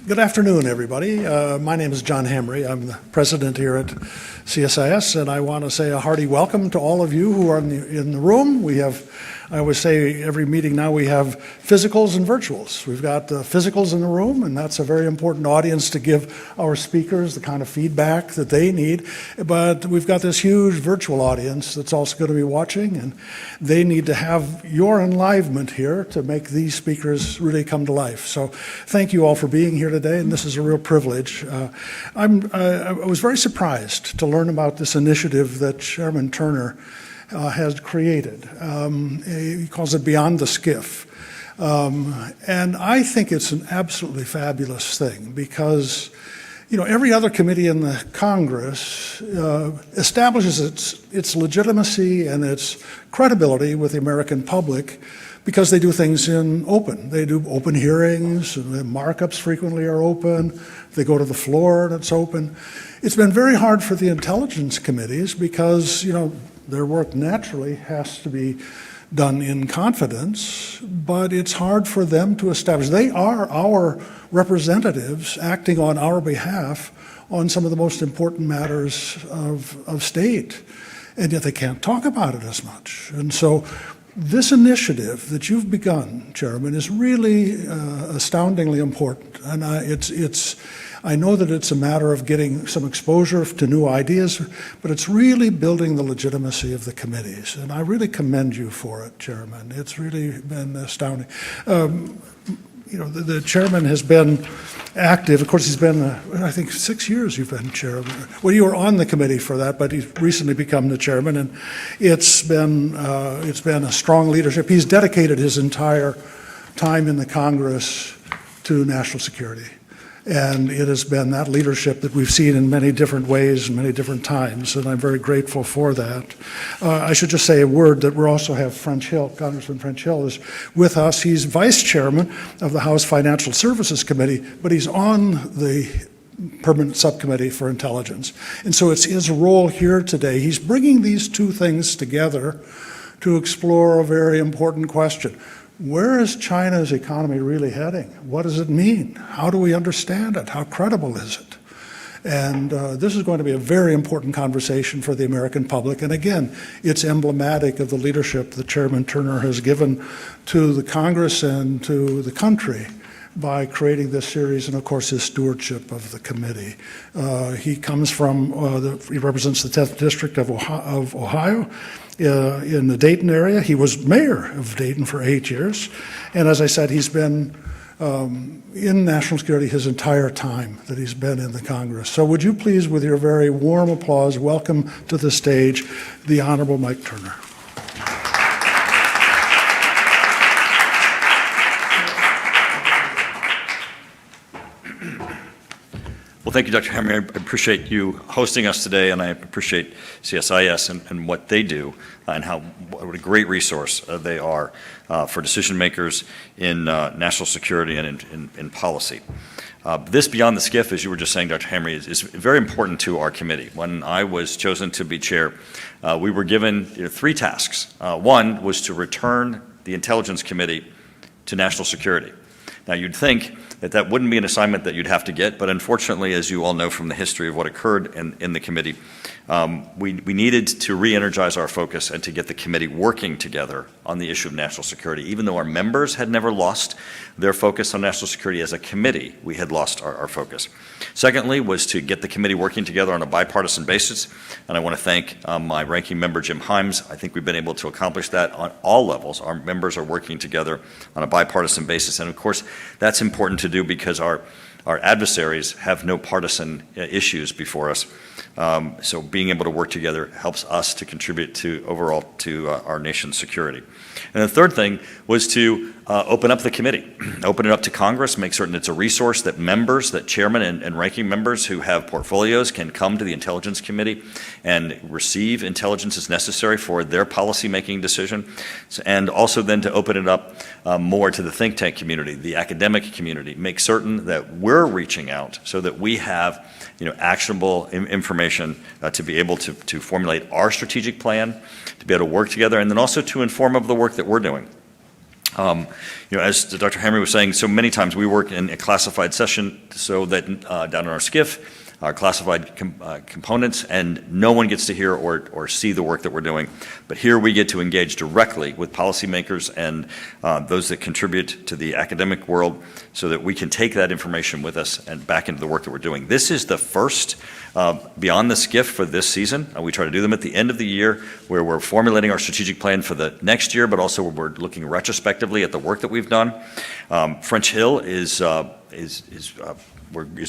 Good afternoon, everybody. My name is John Hamry. I'm the president here at CSIS, and I want to say a hearty welcome to all of you who are in the room. I always say every meeting now we have physicals and virtuals. We've got physicals in the room, and that's a very important audience to give our speakers the kind of feedback that they need. But we've got this huge virtual audience that's also going to be watching, and they need to have your enlivenment here to make these speakers really come to life. So thank you all for being here today, and this is a real privilege. I was very surprised to learn about this initiative that Chairman Turner has created. He calls it Beyond the Skiff. And I think it's an absolutely fabulous thing because, you know, every other committee in the Congress establishes its legitimacy and its credibility with the American public because they do things in open. They do open hearings, and the markups frequently are open. They go to the floor and it's open. It's been very hard for the intelligence committees because, you know, their work naturally has to be done in confidence, but it's hard for them to establish. They are our representatives acting on our behalf on some of the most important matters of state, and yet they can't talk about it as much. And so this initiative that you've begun, Chairman, is really astoundingly important. And I know that it's a matter of getting some exposure to new ideas, but it's really building the legitimacy of the committees. And I really commend you for it, Chairman. It's really been astounding. You know, the chairman has been active. Of course, he's been, I think, 6 years you've been chairman. Well, you were on the committee for that, but he's recently become the chairman, and it's been a strong leadership. He's dedicated his entire time in the Congress to national security. And it has been that leadership that we've seen in many different ways and many different times, and I'm very grateful for that. I should just say a word that we also have French Hill, Congressman French Hill is with us. He's vice chairman of the House Financial Services Committee, but he's on the Permanent Subcommittee for Intelligence. And so it's his role here today. He's bringing these two things together to explore a very important question. Where is China's economy really heading? What does it mean? How do we understand it? How credible is it? And this is going to be a very important conversation for the American public. And again, it's emblematic of the leadership that Chairman Turner has given to the Congress and to the country by creating this series, and of course his stewardship of the committee. He comes from, he represents the 10th District of Ohio in the Dayton area. He was mayor of Dayton for 8 years. And as I said, he's been in national security his entire time that he's been in the Congress. So would you please, with your very warm applause, welcome to the stage the Honorable Mike Turner. Well, thank you, Dr. Hamry. I appreciate you hosting us today, and I appreciate CSIS and what they do and what a great resource they are for decision makers in national security and in policy. This Beyond the Skiff, as you were just saying, Dr. Hamry, is very important to our committee. When I was chosen to be chair, we were given three tasks. One was to return the Intelligence Committee to national security. Now, you'd think that wouldn't be an assignment that you'd have to get, but unfortunately, as you all know from the history of what occurred in the committee, we needed to re-energize our focus and to get the committee working together on the issue of national security. Even though our members had never lost their focus on national security, as a committee, we had lost our focus. Secondly, was to get the committee working together on a bipartisan basis, and I want to thank my ranking member, Jim Himes. I think we've been able to accomplish that on all levels. Our members are working together on a bipartisan basis, and of course, that's important to do because our adversaries have no partisan issues before us. So being able to work together helps us to contribute to overall to our nation's security. And the third thing was to open up the committee, open it up to Congress, make certain it's a resource that members, that chairmen and ranking members who have portfolios can come to the Intelligence Committee and receive intelligence as necessary for their policy-making decision, and also then to open it up more to the think tank community, the academic community, make certain that we're reaching out so that we have actionable information to be able to formulate our strategic plan, to be able to work together, and then also to inform of the work that we're doing. As Dr. Hamry was saying, so many times we work in a classified session so that down in our SCIF, our classified components, and no one gets to hear or see the work that we're doing. But here we get to engage directly with policymakers and those that contribute to the academic world so that we can take that information with us and back into the work that we're doing. This is the first Beyond the SCIF for this season. We try to do them at the end of the year where we're formulating our strategic plan for the next year, but also we're looking retrospectively at the work that we've done. French Hill is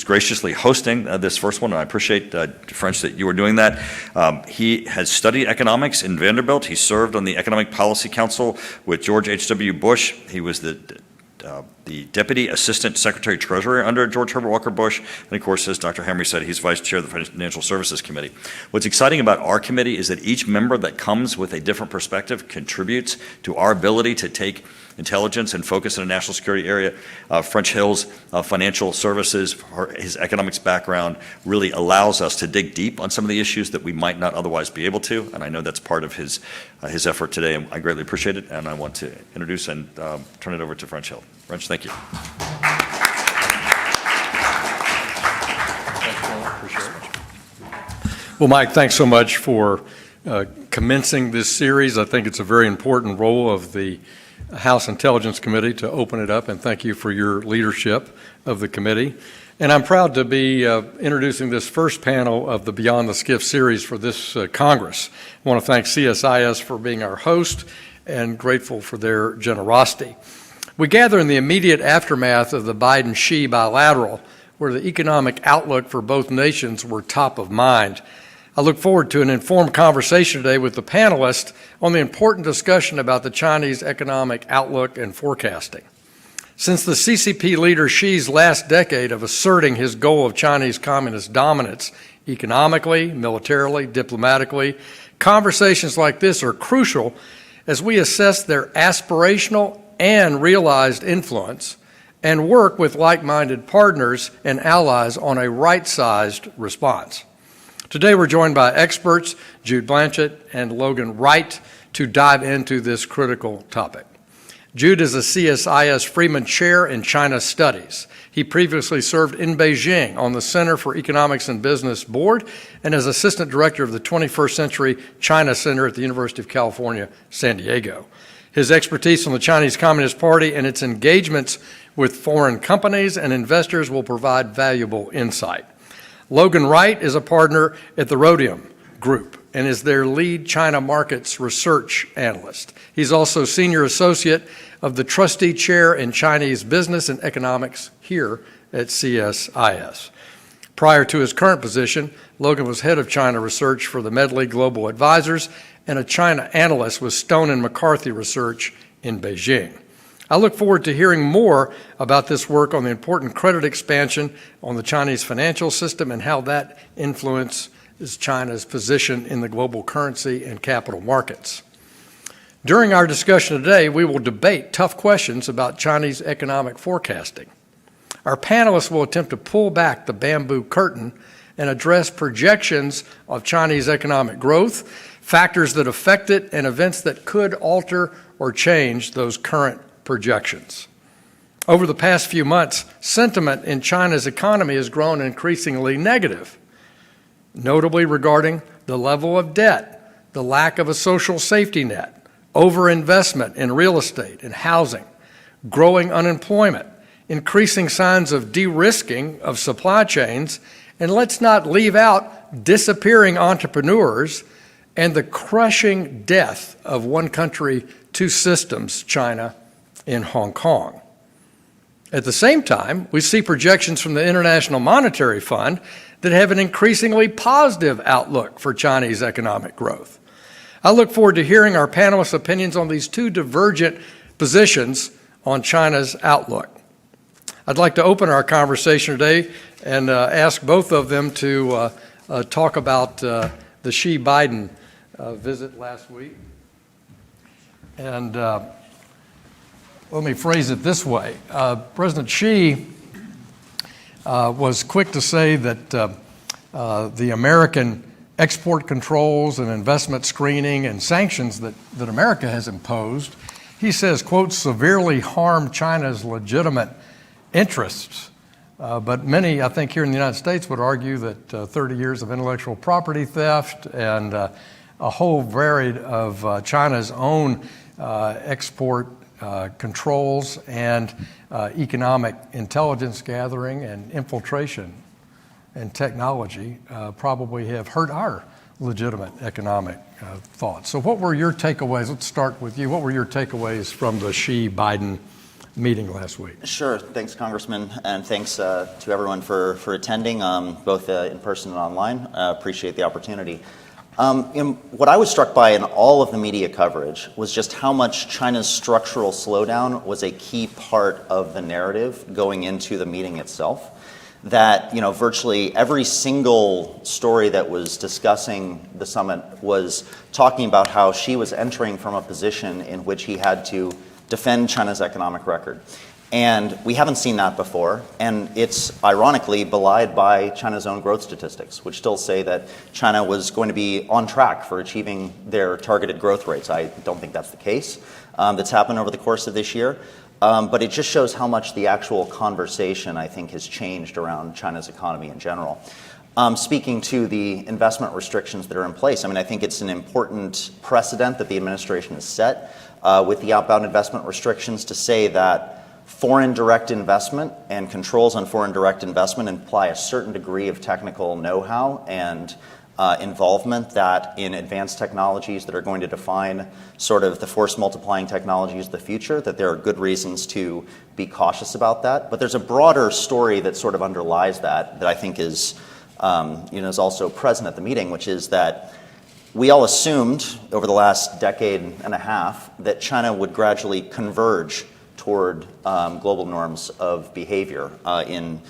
graciously hosting this first one, and I appreciate, French, that you are doing that. He has studied economics in Vanderbilt. He served on the Economic Policy Council with George H.W. Bush. He was the Deputy Assistant Secretary Treasurer under George Herbert Walker Bush. And of course, as Dr. Hamry said, he's Vice Chair of the Financial Services Committee. What's exciting about our committee is that each member that comes with a different perspective contributes to our ability to take intelligence and focus in a national security area. French Hill's financial services, his economics background really allows us to dig deep on some of the issues that we might not otherwise be able to, and I know that's part of his effort today, and I greatly appreciate it, and I want to introduce and turn it over to French Hill. French, thank you. Well, Mike, thanks so much for commencing this series. I think it's a very important role of the House Intelligence Committee to open it up, and thank you for your leadership of the committee. And I'm proud to be introducing this first panel of the Beyond the SCIF series for this Congress. I want to thank CSIS for being our host and grateful for their generosity. We gather in the immediate aftermath of the Biden-Xi bilateral, where the economic outlook for both nations were top of mind. I look forward to an informed conversation today with the panelists on the important discussion about the Chinese economic outlook and forecasting. Since the CCP leader Xi's last decade of asserting his goal of Chinese communist dominance economically, militarily, diplomatically, conversations like this are crucial as we assess their aspirational and realized influence and work with like-minded partners and allies on a right-sized response. Today we're joined by experts, Jude Blanchette and Logan Wright, to dive into this critical topic. Jude is a CSIS Freeman Chair in China Studies. He previously served in Beijing on the Center for Economics and Business Board and as Assistant Director of the 21st Century China Center at the University of California, San Diego. His expertise on the Chinese Communist Party and its engagements with foreign companies and investors will provide valuable insight. Logan Wright is a partner at the Rhodium Group and is their lead China markets research analyst. He's also senior associate of the trustee chair in Chinese business and economics here at CSIS. Prior to his current position, Logan was head of China research for the Medley Global Advisors and a China analyst with Stone and McCarthy Research in Beijing. I look forward to hearing more about this work on the important credit expansion on the Chinese financial system and how that influences China's position in the global currency and capital markets. During our discussion today, we will debate tough questions about Chinese economic forecasting. Our panelists will attempt to pull back the bamboo curtain and address projections of Chinese economic growth, factors that affect it, and events that could alter or change those current projections. Over the past few months, sentiment in China's economy has grown increasingly negative, notably regarding the level of debt, the lack of a social safety net, overinvestment in real estate and housing, growing unemployment, increasing signs of de-risking of supply chains, and let's not leave out disappearing entrepreneurs and the crushing death of one country, two systems, China, in Hong Kong. At the same time, we see projections from the International Monetary Fund that have an increasingly positive outlook for Chinese economic growth. I look forward to hearing our panelists' opinions on these two divergent positions on China's outlook. I'd like to open our conversation today and ask both of them to talk about the Xi-Biden visit last week. And let me phrase it this way. President Xi was quick to say that the American export controls and investment screening and sanctions that America has imposed he says, quote, severely harm China's legitimate interests. But many, I think, here in the United States would argue that 30 years of intellectual property theft and a whole variety of China's own export controls and economic intelligence gathering and infiltration and technology probably have hurt our legitimate economic thoughts. So what were your takeaways? Let's start with you. What were your takeaways from the Xi-Biden meeting last week? Sure. Thanks, Congressman, and thanks to everyone for attending, both in person and online. Appreciate the opportunity. What I was struck by in all of the media coverage was just how much China's structural slowdown was a key part of the narrative going into the meeting itself. That, virtually every single story that was discussing the summit was talking about how Xi was entering from a position in which he had to defend China's economic record. And we haven't seen that before, and it's ironically belied by China's own growth statistics, which still say that China was going to be on track for achieving their targeted growth rates. I don't think that's the case. That's happened over the course of this year. But it just shows how much the actual conversation, I think, has changed around China's economy in general. Speaking to the investment restrictions that are in place, I think it's an important precedent that the administration has set with the outbound investment restrictions to say that foreign direct investment and controls on foreign direct investment imply a certain degree of technical know-how and involvement that in advanced technologies that are going to define sort of the force multiplying technologies of the future, that there are good reasons to be cautious about that. But there's a broader story that sort of underlies that I think is also present at the meeting, which is that we all assumed over the last decade and a half that China would gradually converge toward global norms of behavior in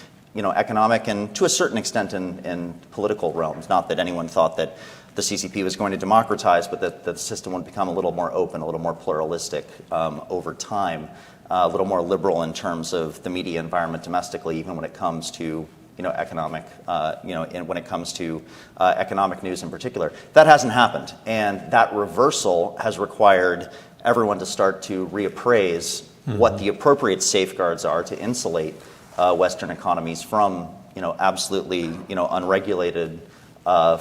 economic and to a certain extent in political realms. Not that anyone thought that the CCP was going to democratize, but that the system would become a little more open, a little more pluralistic over time, a little more liberal in terms of the media environment domestically, even when it comes to economic, when it comes to economic news in particular. That hasn't happened, and that reversal has required everyone to start to reappraise what the appropriate safeguards are to insulate Western economies from, absolutely, unregulated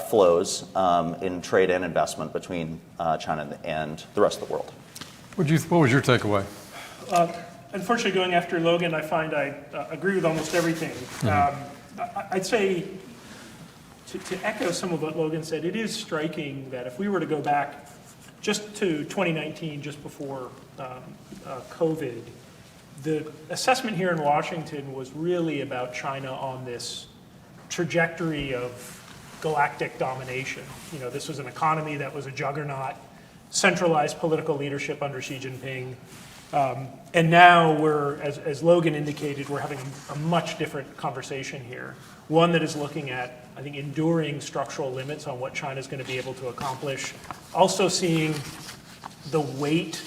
flows in trade and investment between China and the rest of the world. What was your takeaway? Unfortunately, going after Logan, I find I agree with almost everything. I'd say, to echo some of what Logan said, it is striking that if we were to go back just to 2019, just before COVID, the assessment here in Washington was really about China on this trajectory of galactic domination. This was an economy that was a juggernaut, centralized political leadership under Xi Jinping. And now we're, as Logan indicated, we're having a much different conversation here. One that is looking at, I think, enduring structural limits on what China's going to be able to accomplish. Also seeing the weight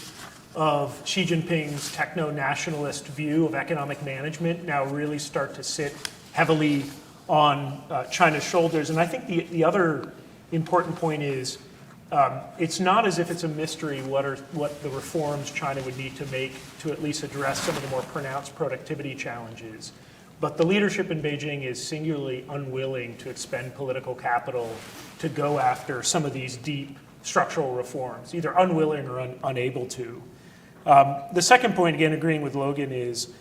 of Xi Jinping's techno-nationalist view of economic management now really start to sit heavily on China's shoulders. And I think the other important point is it's not as if it's a mystery what the reforms China would need to make to at least address some of the more pronounced productivity challenges. But the leadership in Beijing is singularly unwilling to expend political capital to go after some of these deep structural reforms, either unwilling or unable to. The second point, again, agreeing with Logan, is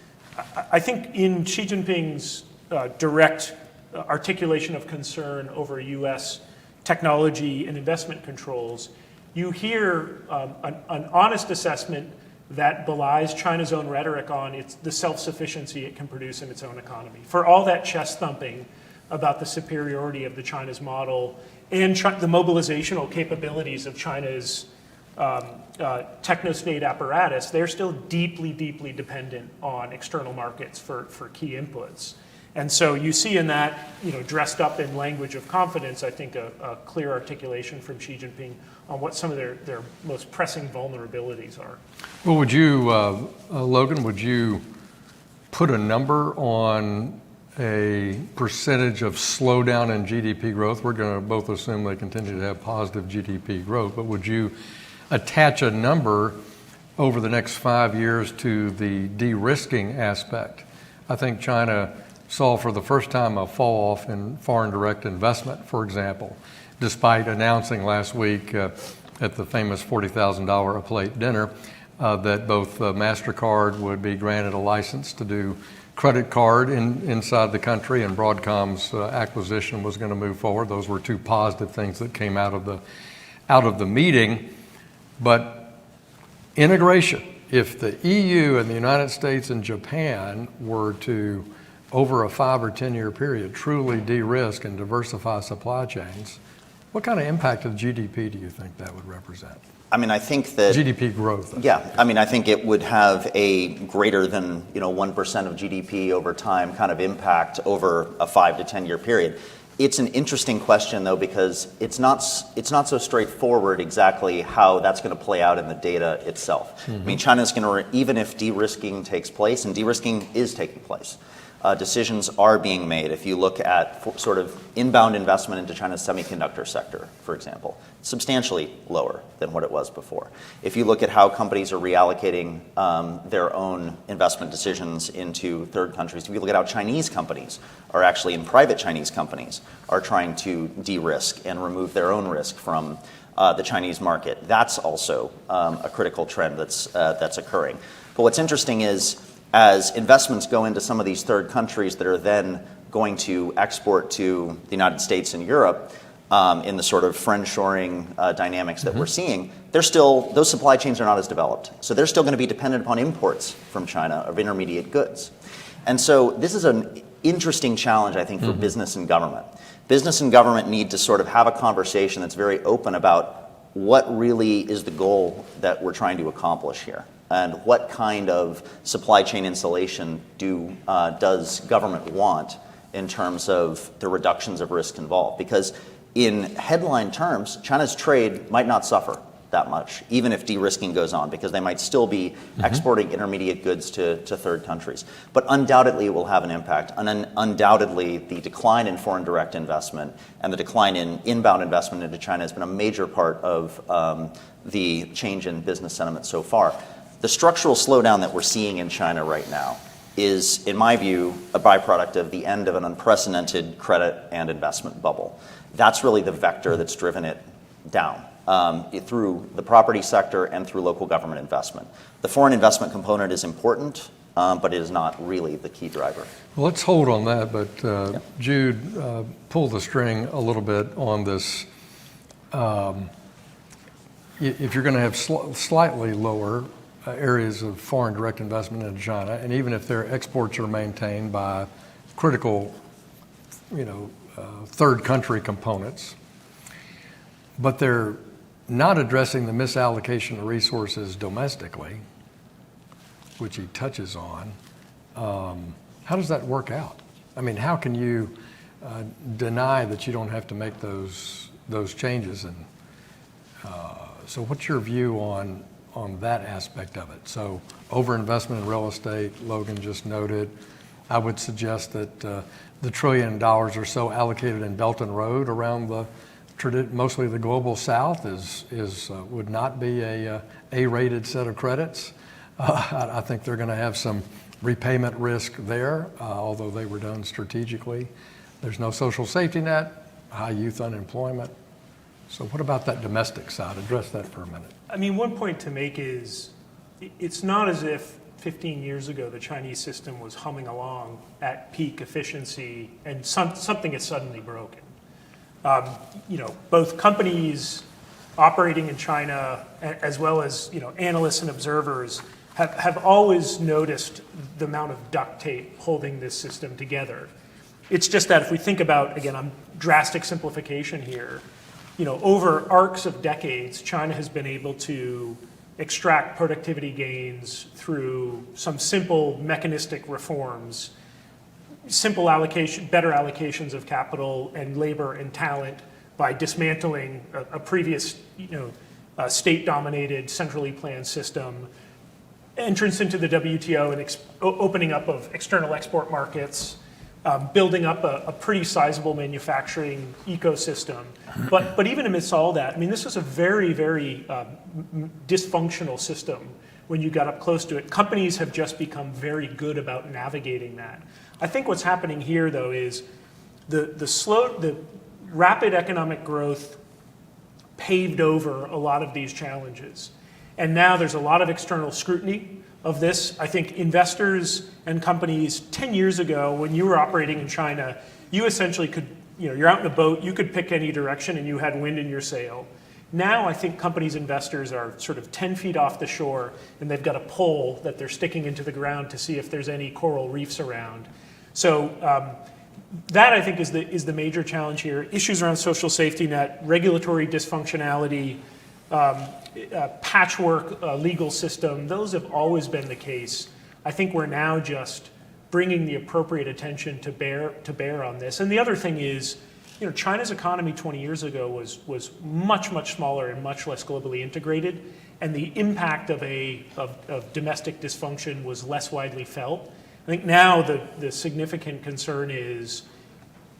I think in Xi Jinping's direct articulation of concern over U.S. technology and investment controls, you hear an honest assessment that belies China's own rhetoric on the self-sufficiency it can produce in its own economy. For all that chest thumping about the superiority of the China's model and the mobilizational capabilities of China's techno-state apparatus, they're still deeply, deeply dependent on external markets for key inputs. And so you see in that, dressed up in language of confidence, I think a clear articulation from Xi Jinping on what some of their most pressing vulnerabilities are. Well, would you, Logan, would you put a number on a percentage of slowdown in GDP growth? We're going to both assume they continue to have positive GDP growth, but would you attach a number over the next 5 years to the de-risking aspect. I think China saw for the first time a fall off in foreign direct investment, for example, despite announcing last week at the famous $40,000 a plate dinner that both MasterCard would be granted a license to do credit card inside the country, and Broadcom's acquisition was going to move forward. Those were two positive things that came out of the meeting. But integration, if the EU and the United States and Japan were to, over a 5 or 10 year period, truly de-risk and diversify supply chains, what kind of impact of GDP do you think that would represent? I mean, I think that GDP growth. Yeah, I mean, I think it would have a greater than 1% of GDP over time kind of impact over a 5 to 10 year period. It's an interesting question though, because it's not so straightforward exactly how that's going to play out in the data itself. I mean, China's going to, even if de-risking takes place, and de-risking is taking place, decisions are being made. If you look at sort of inbound investment into China's semiconductor sector, for example, substantially lower than what it was before. If you look at how companies are reallocating their own investment decisions into third countries, if you look at how Chinese companies are actually, in private Chinese companies, are trying to de-risk and remove their own risk from the Chinese market, that's also a critical trend that's occurring. But what's interesting is, as investments go into some of these third countries that are then going to export to the United States and Europe, in the sort of friend-shoring dynamics that we're seeing, those supply chains are not as developed. So they're still going to be dependent upon imports from China of intermediate goods. And so this is an interesting challenge, I think, for business and government. Business and government need to sort of have a conversation that's very open about what really is the goal that we're trying to accomplish here, and what kind of supply chain insulation does government want in terms of the reductions of risk involved. Because in headline terms, China's trade might not suffer that much, even if de-risking goes on, because they might still be exporting intermediate goods to third countries. But undoubtedly it will have an impact. And undoubtedly the decline in foreign direct investment and the decline in inbound investment into China has been a major part of the change in business sentiment so far. The structural slowdown that we're seeing in China right now is, in my view, a byproduct of the end of an unprecedented credit and investment bubble. That's really the vector that's driven it down through the property sector and through local government investment. The foreign investment component is important, but it is not really the key driver. Well, let's hold on that, but Jude, pull the string a little bit on this. If you're going to have slightly lower areas of foreign direct investment into China, and even if their exports are maintained by critical, third country components, but they're not addressing the misallocation of resources domestically, which he touches on, how does that work out? I mean, how can you deny that you don't have to make those changes? And so what's your view on that aspect of it? So overinvestment in real estate, Logan just noted. I would suggest that the $1 trillion or so allocated in Belt and Road around mostly the global South would not be a A-rated set of credits. I think they're going to have some repayment risk there, although they were done strategically. There's no social safety net, high youth unemployment. So what about that domestic side? Address that for a minute. I mean, one point to make is it's not as if 15 years ago the Chinese system was humming along at peak efficiency and something is suddenly broken. Both companies operating in China as well as analysts and observers have always noticed the amount of duct tape holding this system together. It's just that if we think about, again, I'm drastic simplification here, over arcs of decades, China has been able to extract productivity gains through some simple mechanistic reforms, simple better allocations of capital and labor and talent by dismantling a previous, state-dominated, centrally planned system, entrance into the WTO and opening up of external export markets, building up a pretty sizable manufacturing ecosystem. But even amidst all that, I mean, this is a very, very dysfunctional system when you got up close to it. Companies have just become very good about navigating that. I think what's happening here, though, is the rapid economic growth paved over a lot of these challenges. And now there's a lot of external scrutiny of this. I think investors and companies 10 years ago, when you were operating in China, you essentially could, you're out in a boat, you could pick any direction and you had wind in your sail. Now I think companies, investors are sort of 10 feet off the shore and they've got a pole that they're sticking into the ground to see if there's any coral reefs around. So that I think is the major challenge here. Issues around social safety net, regulatory dysfunctionality, patchwork legal system, those have always been the case. I think we're now just bringing the appropriate attention to bear on this. And the other thing is, China's economy 20 years ago was much, much smaller and much less globally integrated, and the impact of domestic dysfunction was less widely felt. I think now the significant concern is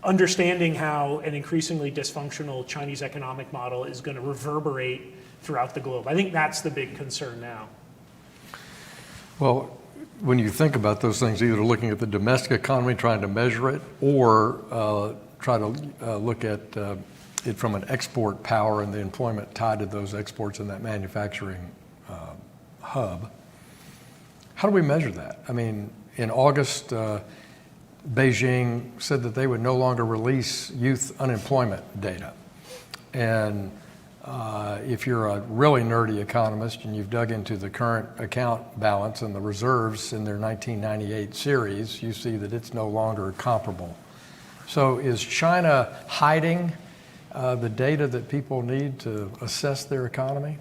understanding how an increasingly dysfunctional Chinese economic model is going to reverberate throughout the globe. I think that's the big concern now. Well, when you think about those things, either looking at the domestic economy, trying to measure it, or try to look at it from an export power and the employment tied to those exports in that manufacturing hub, how do we measure that? I mean, in August, Beijing said that they would no longer release youth unemployment data. And if you're a really nerdy economist and you've dug into the current account balance and the reserves in their 1998 series, you see that it's no longer comparable. So is China hiding the data that people need to assess their economy?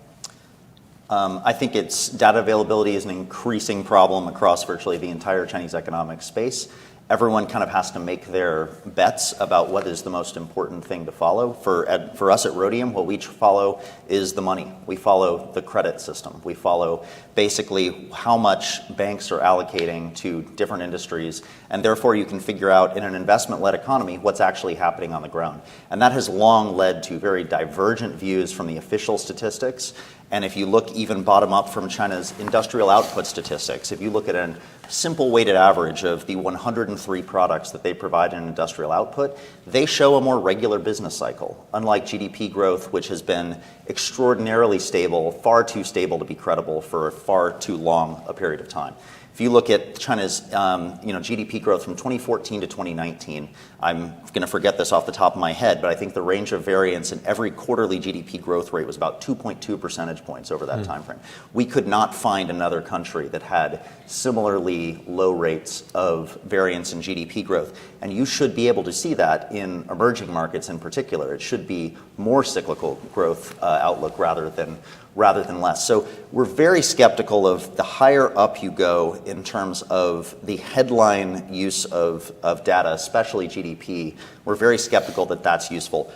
I think its data availability is an increasing problem across virtually the entire Chinese economic space. Everyone kind of has to make their bets about what is the most important thing to follow. For us at Rhodium, what we follow is the money. We follow the credit system. We follow basically how much banks are allocating to different industries, and therefore you can figure out in an investment-led economy what's actually happening on the ground. And that has long led to very divergent views from the official statistics. And if you look even bottom up from China's industrial output statistics, if you look at a simple weighted average of the 103 products that they provide in industrial output, they show a more regular business cycle, unlike GDP growth, which has been extraordinarily stable, far too stable to be credible for far too long a period of time. If you look at China's GDP growth from 2014 to 2019, I'm going to forget this off the top of my head, but I think the range of variance in every quarterly GDP growth rate was about 2.2 percentage points over that time frame. We could not find another country that had similarly low rates of variance in GDP growth. And you should be able to see that in emerging markets in particular. It should be more cyclical growth outlook rather than less. So we're very skeptical of the higher up you go in terms of the headline use of data, especially GDP. We're very skeptical that that's useful.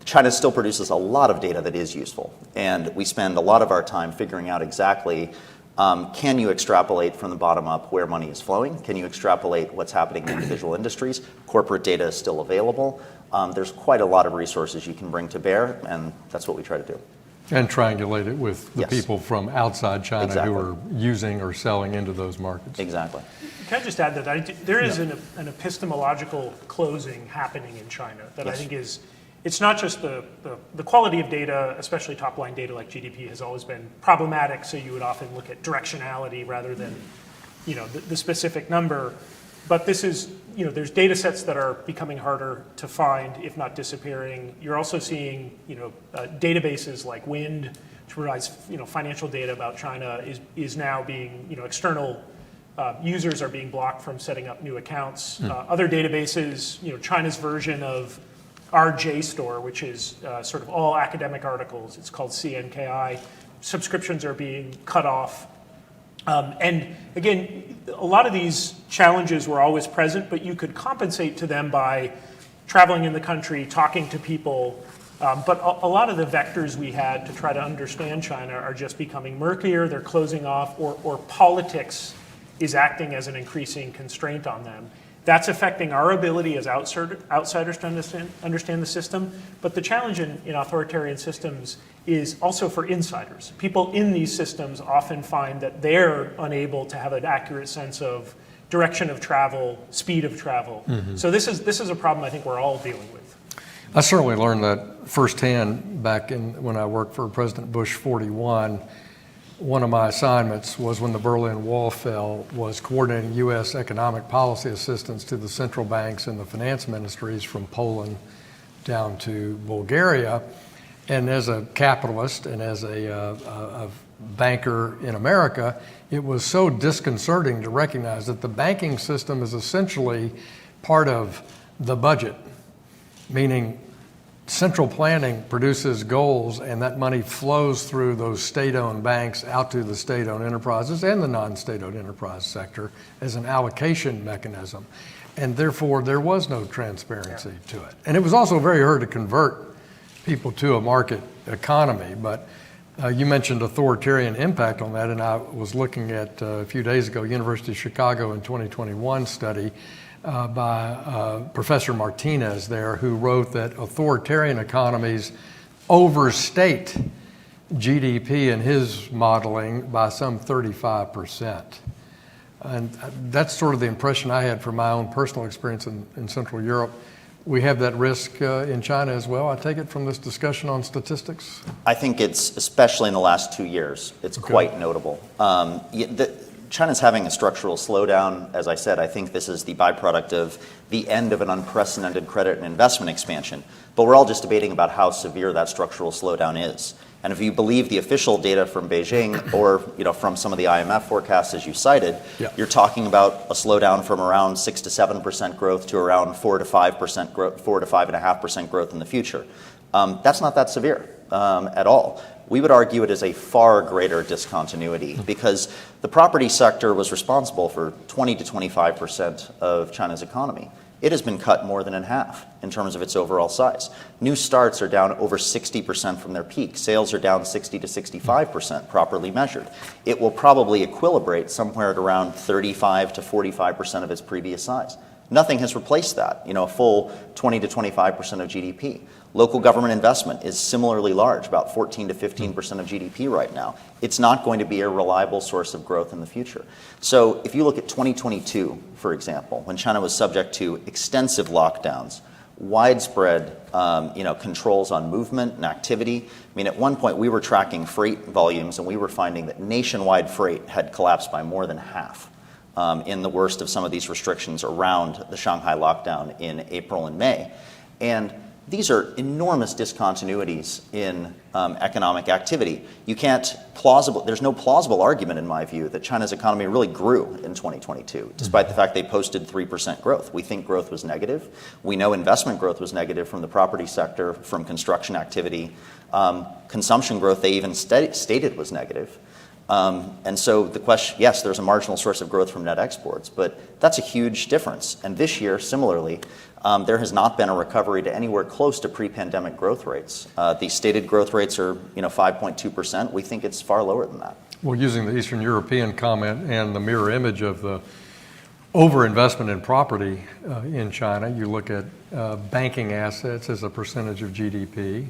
China still produces a lot of data that is useful, and we spend a lot of our time figuring out exactly can you extrapolate from the bottom up where money is flowing? Can you extrapolate what's happening in individual industries? Corporate data is still available. There's quite a lot of resources you can bring to bear, and that's what we try to do. And triangulate it with the Yes. people from outside China Exactly. who are using or selling into those markets. Exactly. Can I just add that there is an epistemological closing happening in China that I Yes. think is, it's not just the quality of data, especially top-line data like GDP has always been problematic, so you would often look at directionality rather than the specific number. But this is, there's data sets that are becoming harder to find, if not disappearing. You're also seeing, databases like Wind, which provides, financial data about China, is now being, external users are being blocked from setting up new accounts. Other databases, China's version of our JSTOR, which is sort of all academic articles, it's called CNKI. Subscriptions are being cut off. And again, a lot of these challenges were always present, but you could compensate to them by traveling in the country, talking to people. But a lot of the vectors we had to try to understand China are just becoming murkier, they're closing off, or politics is acting as an increasing constraint on them. That's affecting our ability as outsiders to understand the system. But the challenge in authoritarian systems is also for insiders. People in these systems often find that they're unable to have an accurate sense of direction of travel, speed of travel. So this is a problem I think we're all dealing with. I certainly learned that firsthand back when I worked for President Bush 41. One of my assignments was when the Berlin Wall fell, was coordinating U.S. economic policy assistance to the central banks and the finance ministries from Poland down to Bulgaria. And as a capitalist and as a banker in America, it was so disconcerting to recognize that the banking system is essentially part of the budget, meaning central planning produces goals, and that money flows through those state-owned banks out to the state-owned enterprises and the non-state-owned enterprise sector as an allocation mechanism. And therefore, there was no transparency to it. And it was also very hard to convert people to a market economy. But you mentioned authoritarian impact on that, and I was looking at a few days ago, University of Chicago in 2021 study by Professor Martinez there, who wrote that authoritarian economies overstate GDP in his modeling by some 35%. And that's sort of the impression I had from my own personal experience in Central Europe. We have that risk in China as well, I take it, from this discussion on statistics? I think it's, especially in the last 2 years, it's quite notable. China's having a structural slowdown. As I said, I think this is the byproduct of the end of an unprecedented credit and investment expansion. But we're all just debating about how severe that structural slowdown is. And if you believe the official data from Beijing or from some of the IMF forecasts as you cited, you're talking about a slowdown from around 6 to 7% growth to around 4 to 5% growth, 4 to 5.5% growth in the future. That's not that severe at all. We would argue it is a far greater discontinuity because the property sector was responsible for 20 to 25% of China's economy. It has been cut more than in half in terms of its overall size. New starts are down over 60% from their peak. Sales are down 60 to 65% properly measured. It will probably equilibrate somewhere at around 35 to 45% of its previous size. Nothing has replaced that, a full 20 to 25% of GDP. Local government investment is similarly large, about 14 to 15% of GDP right now. It's not going to be a reliable source of growth in the future. So if you look at 2022, for example, when China was subject to extensive lockdowns, widespread controls on movement and activity. I mean, at one point we were tracking freight volumes and we were finding that nationwide freight had collapsed by more than half. In the worst of some of these restrictions around the Shanghai lockdown in April and May. And these are enormous discontinuities in economic activity. There's no plausible argument in my view that China's economy really grew in 2022, despite the fact they posted 3% growth. We think growth was negative. We know investment growth was negative from the property sector, from construction activity. Consumption growth, they even stated was negative. And so the question, yes, there's a marginal source of growth from net exports, but that's a huge difference. And this year, similarly, there has not been a recovery to anywhere close to pre-pandemic growth rates. The stated growth rates are 5.2%. We think it's far lower than that. Well, using the Eastern European comment and the mirror image of the overinvestment in property in China, you look at banking assets as a percentage of GDP,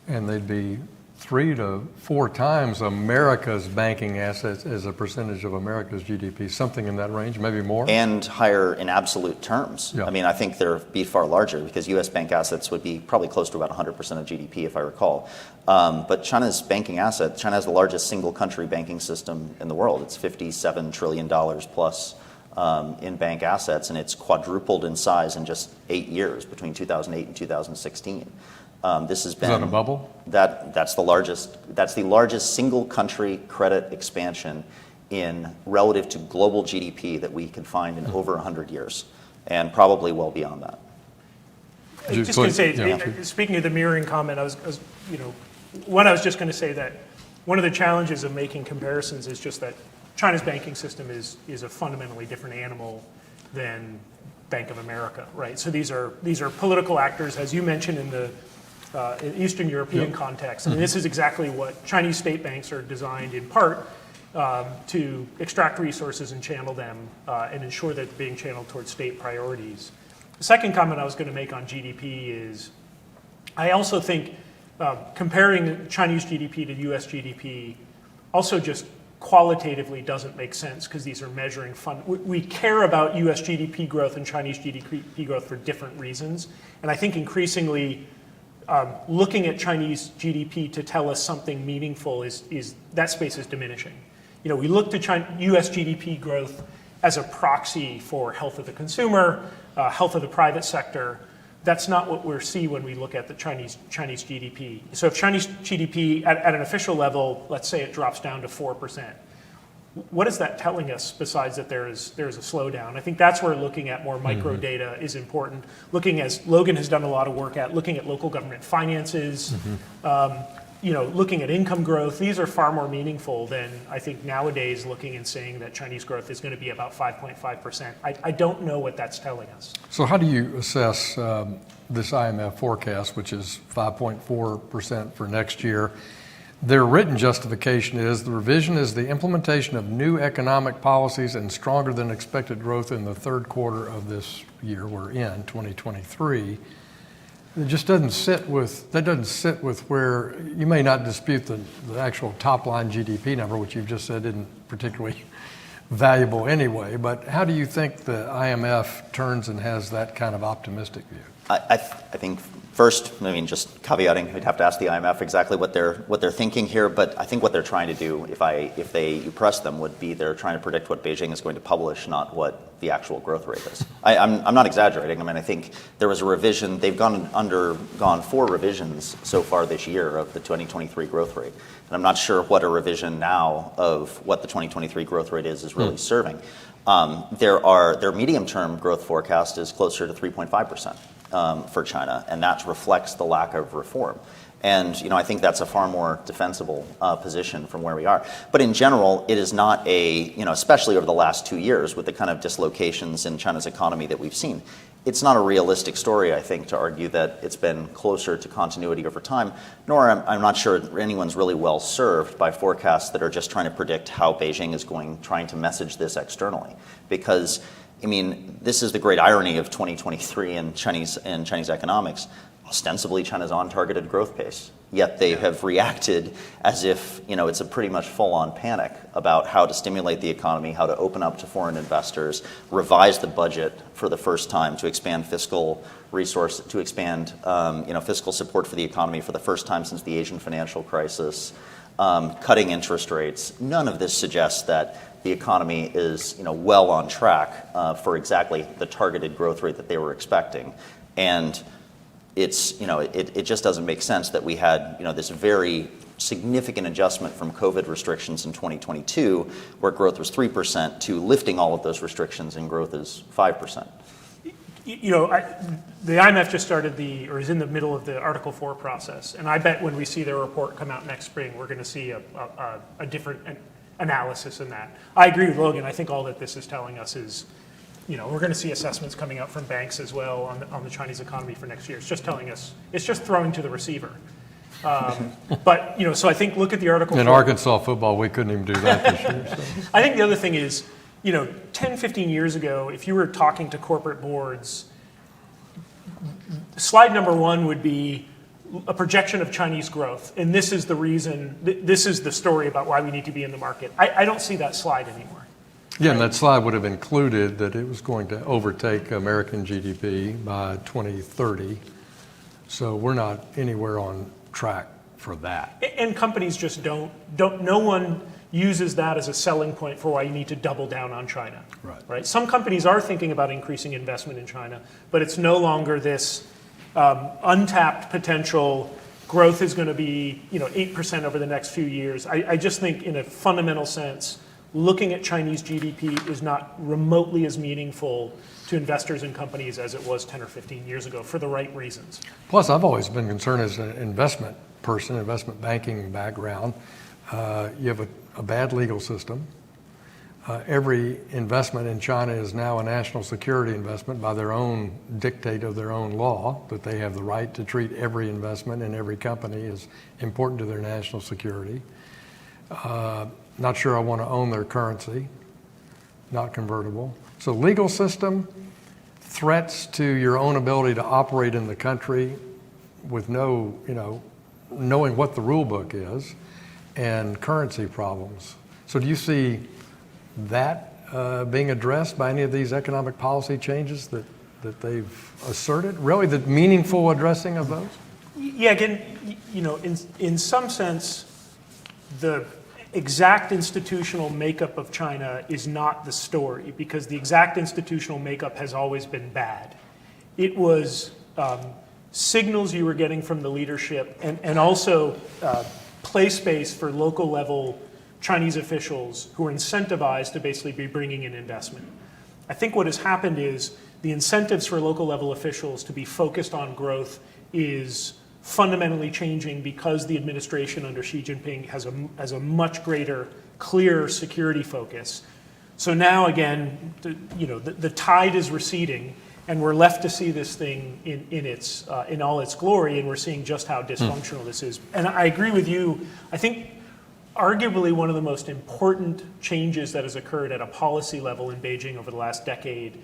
and they'd be 3 to 4 times America's banking assets as a percentage of America's GDP, something in that range, maybe more. And higher in absolute terms. Yeah. I mean, I think they'd be far larger because U.S. bank assets would be probably close to about 100% of GDP, if I recall. But China's banking asset, China has the largest single country banking system in the world. It's $57 trillion plus in bank assets, and it's quadrupled in size in just 8 years between 2008 and 2016. This has been. Is that a bubble? That's the largest single country credit expansion in relative to global GDP that we can find in over 100 years, and probably well beyond that. I was just going to say, speaking of the mirroring comment, I was just going to say that one of the challenges of making comparisons is just that China's banking system is a fundamentally different animal than Bank of America, right? So these are political actors, as you mentioned in the Eastern European context. And this is exactly what Chinese state banks are designed in part to extract resources and channel them and ensure that they're being channeled towards state priorities. The second comment I was going to make on GDP is I also think comparing Chinese GDP to US GDP also just qualitatively doesn't make sense because these are measuring we care about US GDP growth and Chinese GDP growth for different reasons. And I think increasingly looking at Chinese GDP to tell us something meaningful is that space is diminishing. You know, we look to US GDP growth as a proxy for health of the consumer, health of the private sector. That's not what we see when we look at the Chinese GDP. So if Chinese GDP at an official level, let's say it drops down to 4%, what is that telling us besides that there is a slowdown? I think that's where looking at more micro data is important. Looking, as Logan has done a lot of work at, looking at local government finances, you know, looking at income growth. These are far more meaningful than I think nowadays looking and saying that Chinese growth is going to be about 5.5%. I don't know what that's telling us. So how do you assess this IMF forecast, which is 5.4% for next year? Their written justification is the revision is the implementation of new economic policies and stronger than expected growth in the third quarter of this year we're in, 2023. It just doesn't sit with where you may not dispute the actual top line GDP number, which you've just said isn't particularly valuable anyway. But how do you think the IMF turns and has that kind of optimistic view? I think first, I mean, just caveating, we'd have to ask the IMF exactly what they're thinking here. But I think what they're trying to do, if you press them, would be they're trying to predict what Beijing is going to publish, not what the actual growth rate is. I'm not exaggerating. I mean, I think there was a revision. They've undergone 4 revisions so far this year of the 2023 growth rate. And I'm not sure what a revision now of what the 2023 growth rate is really serving. Their medium-term growth forecast is closer to 3.5%. For China, and that reflects the lack of reform. And I think that's a far more defensible position from where we are. But in general, it is not especially over the last 2 years with the kind of dislocations in China's economy that we've seen, it's not a realistic story, I think, to argue that it's been closer to continuity over time, nor I'm not sure anyone's really well served by forecasts that are just trying to predict how Beijing is trying to message this externally. Because I mean, this is the great irony of 2023 in Chinese economics. Ostensibly, China's on targeted growth pace, yet they have reacted as if it's a pretty much full-on panic about how to stimulate the economy, how to open up to foreign investors, revise the budget for the first time to expand fiscal resource, to expand fiscal support for the economy for the first time since the Asian financial crisis, cutting interest rates. None of this suggests that the economy is well on track for exactly the targeted growth rate that they were expecting. And it's it just doesn't make sense that we had this very significant adjustment from COVID restrictions in 2022 where growth was 3% to lifting all of those restrictions and growth is 5%. The IMF just started is in the middle of the Article 4 process. And I bet when we see their report come out next spring, we're going to see a different analysis in that. I agree with Logan. I think all that this is telling us is, we're going to see assessments coming out from banks as well on the Chinese economy for next year. It's just telling us, it's just throwing to the receiver. But, so I think look at the Article 4. In Arkansas football, we couldn't even do that this year. So. I think the other thing is, 10, 15 years ago, if you were talking to corporate boards, slide number 1 would be a projection of Chinese growth. And this is the reason, this is the story about why we need to be in the market. I don't see that slide anymore. Yeah, and that slide would have included that it was going to overtake American GDP by 2030. So we're not anywhere on track for that. And companies just no one uses that as a selling point for why you need to double down on China. Right? Some companies are thinking about increasing investment in China, but it's no longer this untapped potential. Growth is going to be 8% over the next few years. I just think in a fundamental sense, looking at Chinese GDP is not remotely as meaningful to investors and companies as it was 10 or 15 years ago for the right reasons. Plus, I've always been concerned as an investment person, investment banking background. You have a bad legal system. Every investment in China is now a national security investment by their own dictate of their own law, that they have the right to treat every investment in every company as important to their national security. not sure I want to own their currency, not convertible. So legal system, threats to your own ability to operate in the country with no, knowing what the rule book is, and currency problems. So do you see that being addressed by any of these economic policy changes that they've asserted? Really, the meaningful addressing of those? Yeah, again, in some sense, the exact institutional makeup of China is not the story, because the exact institutional makeup has always been bad. It was signals you were getting from the leadership and also play space for local level Chinese officials who are incentivized to basically be bringing in investment. I think what has happened is the incentives for local level officials to be focused on growth is fundamentally changing because the administration under Xi Jinping has a much greater, clear security focus. So now again, the tide is receding, and we're left to see this thing in all its glory, and we're seeing just how dysfunctional this is. And I agree with you. I think arguably one of the most important changes that has occurred at a policy level in Beijing over the last decade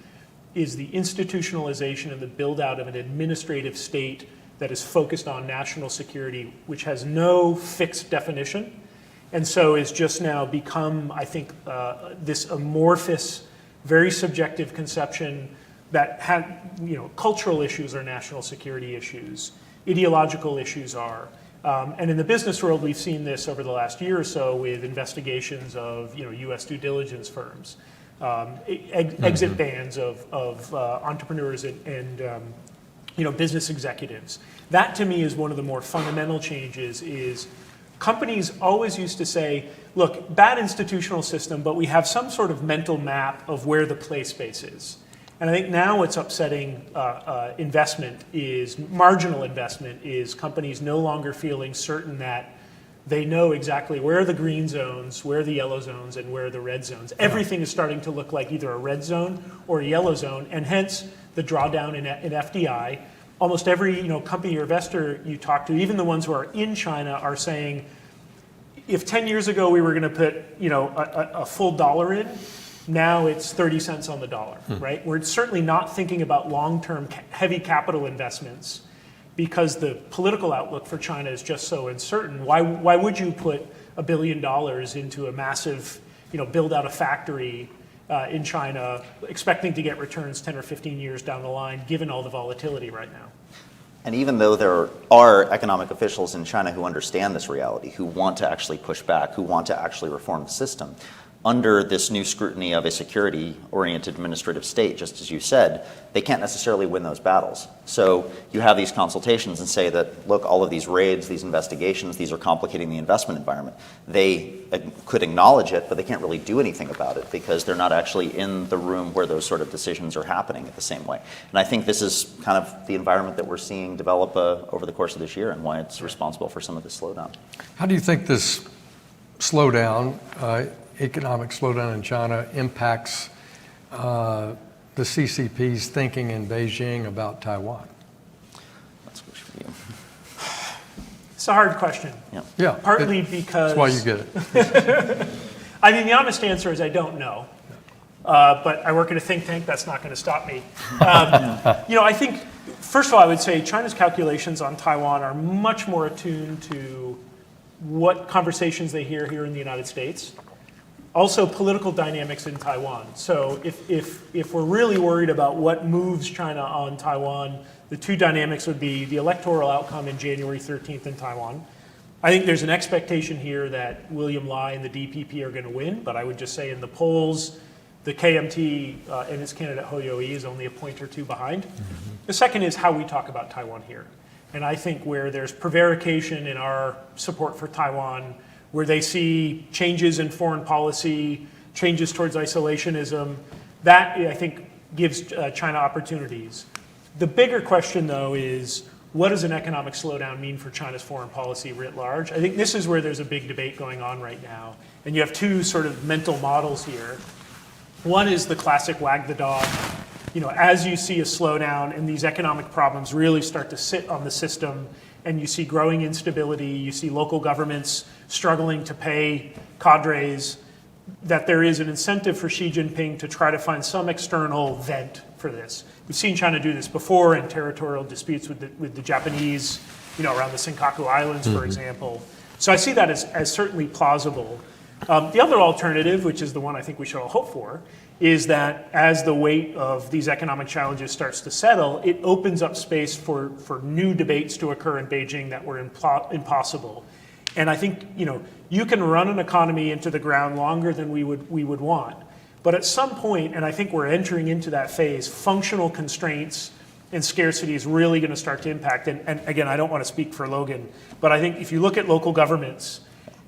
is the institutionalization and the build out of an administrative state that is focused on national security, which has no fixed definition, and so is just now become, I think, this amorphous, very subjective conception that cultural issues are national security issues, ideological issues are. And in the business world, we've seen this over the last year or so with investigations of U.S. due diligence firms, exit bans of entrepreneurs and business executives. That to me is one of the more fundamental changes. Is companies always used to say, look, bad institutional system, but we have some sort of mental map of where the play space is. And I think now what's upsetting marginal investment is companies no longer feeling certain that they know exactly where are the green zones, where are the yellow zones, and where are the red zones. Everything is starting to look like either a red zone or a yellow zone, and hence the drawdown in FDI. Almost every company or investor you talk to, even the ones who are in China, are saying, if 10 years ago we were going to put a full dollar in, now it's 30 cents on the dollar, right? We're certainly not thinking about long-term heavy capital investments because the political outlook for China is just so uncertain. Why would you put $1 billion into a massive, build out a factory in China, expecting to get returns 10 or 15 years down the line, given all the volatility right now? And even though there are economic officials in China who understand this reality, who want to actually push back, who want to actually reform the system, under this new scrutiny of a security-oriented administrative state, just as you said, they can't necessarily win those battles. So you have these consultations and say that, look, all of these raids, these investigations, these are complicating the investment environment. They could acknowledge it, but they can't really do anything about it because they're not actually in the room where those sort of decisions are happening at the same way. And I think this is kind of the environment that we're seeing develop over the course of this year and why it's responsible for some of this slowdown. How do you think this slowdown, economic slowdown in China, impacts the CCP's thinking in Beijing about Taiwan? That's good for you. It's a hard question. Yeah. Partly because... That's why you get it. I mean, the honest answer is I don't know. But I work at a think tank. That's not going to stop me. I think, first of all, I would say China's calculations on Taiwan are much more attuned to what conversations they hear here in the United States. Also, political dynamics in Taiwan. So if we're really worried about what moves China on Taiwan, the two dynamics would be the electoral outcome in January 13th in Taiwan. I think there's an expectation here that William Lai and the DPP are going to win, but I would just say in the polls, the KMT and its candidate Hou You-yi is only a point or two behind. Mm-hmm. The second is how we talk about Taiwan here. And I think where there's prevarication in our support for Taiwan, where they see changes in foreign policy, changes towards isolationism, that I think gives China opportunities. The bigger question, though, is what does an economic slowdown mean for China's foreign policy writ large? I think this is where there's a big debate going on right now. And you have two sort of mental models here. One is the classic wag the dog. As you see a slowdown and these economic problems really start to sit on the system and you see growing instability, you see local governments struggling to pay cadres, that there is an incentive for Xi Jinping to try to find some external vent for this. We've seen China do this before in territorial disputes with the Japanese, around the Senkaku Islands, for example. So I see that as certainly plausible. The other alternative, which is the one I think we should all hope for, is that as the weight of these economic challenges starts to settle, it opens up space for new debates to occur in Beijing that were impossible. And I think, you can run an economy into the ground longer than we would want. But at some point, and I think we're entering into that phase, functional constraints and scarcity is really going to start to impact. And again, I don't want to speak for Logan, but I think if you look at local governments,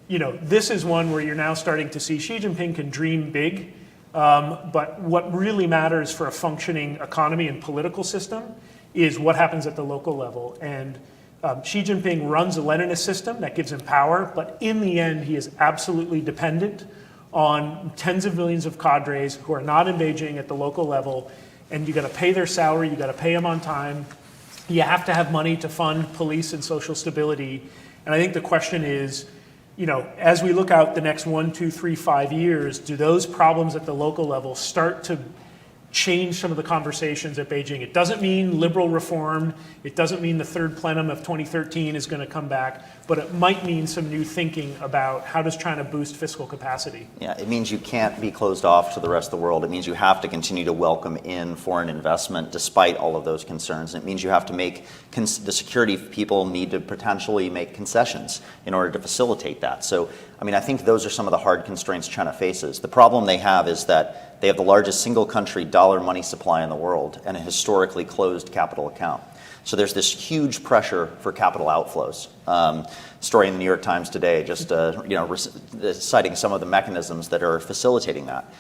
this is one where you're now starting to see Xi Jinping can dream big, but what really matters for a functioning economy and political system is what happens at the local level. And Xi Jinping runs a Leninist system that gives him power, but in the end, he is absolutely dependent on tens of millions of cadres who are not in Beijing at the local level, and you got to pay their salary, you got to pay them on time. You have to have money to fund police and social stability. And I think the question is, as we look out the next 1, 2, 3, 5 years, do those problems at the local level start to change some of the conversations at Beijing? It doesn't mean liberal reform. It doesn't mean the third plenum of 2013 is going to come back, but it might mean some new thinking about how does China boost fiscal capacity. Yeah, it means you can't be closed off to the rest of the world. It means you have to continue to welcome in foreign investment despite all of those concerns. It means you have to make the security people need to potentially make concessions in order to facilitate that. So, I think those are some of the hard constraints China faces. The problem they have is that they have the largest single country dollar money supply in the world and a historically closed capital account. So there's this huge pressure for capital outflows. Story in the New York Times today, just citing some of the mechanisms that are facilitating that.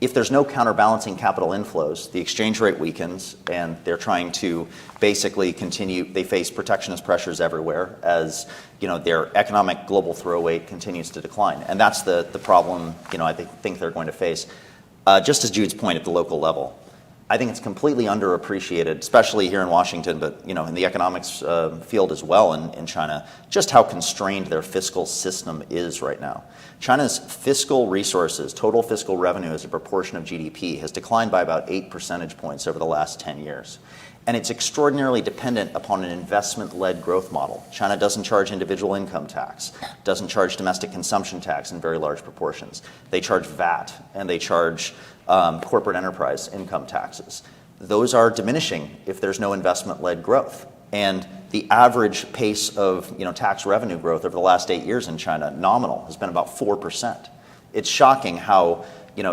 If there's no counterbalancing capital inflows, the exchange rate weakens, and they're trying to basically continue. They face protectionist pressures everywhere as their economic global throw weight continues to decline, and that's the problem. I think they're going to face. Just as Jude's point at the local level, I think it's completely underappreciated, especially here in Washington, but in the economics field as well in China, just how constrained their fiscal system is right now. China's fiscal resources, total fiscal revenue as a proportion of GDP, has declined by about 8 percentage points over the last 10 years. And it's extraordinarily dependent upon an investment-led growth model. China doesn't charge individual income tax, doesn't charge domestic consumption tax in very large proportions. They charge VAT, and they charge corporate enterprise income taxes. Those are diminishing if there's no investment-led growth. And the average pace of tax revenue growth over the last 8 years in China, nominal, has been about 4%. It's shocking how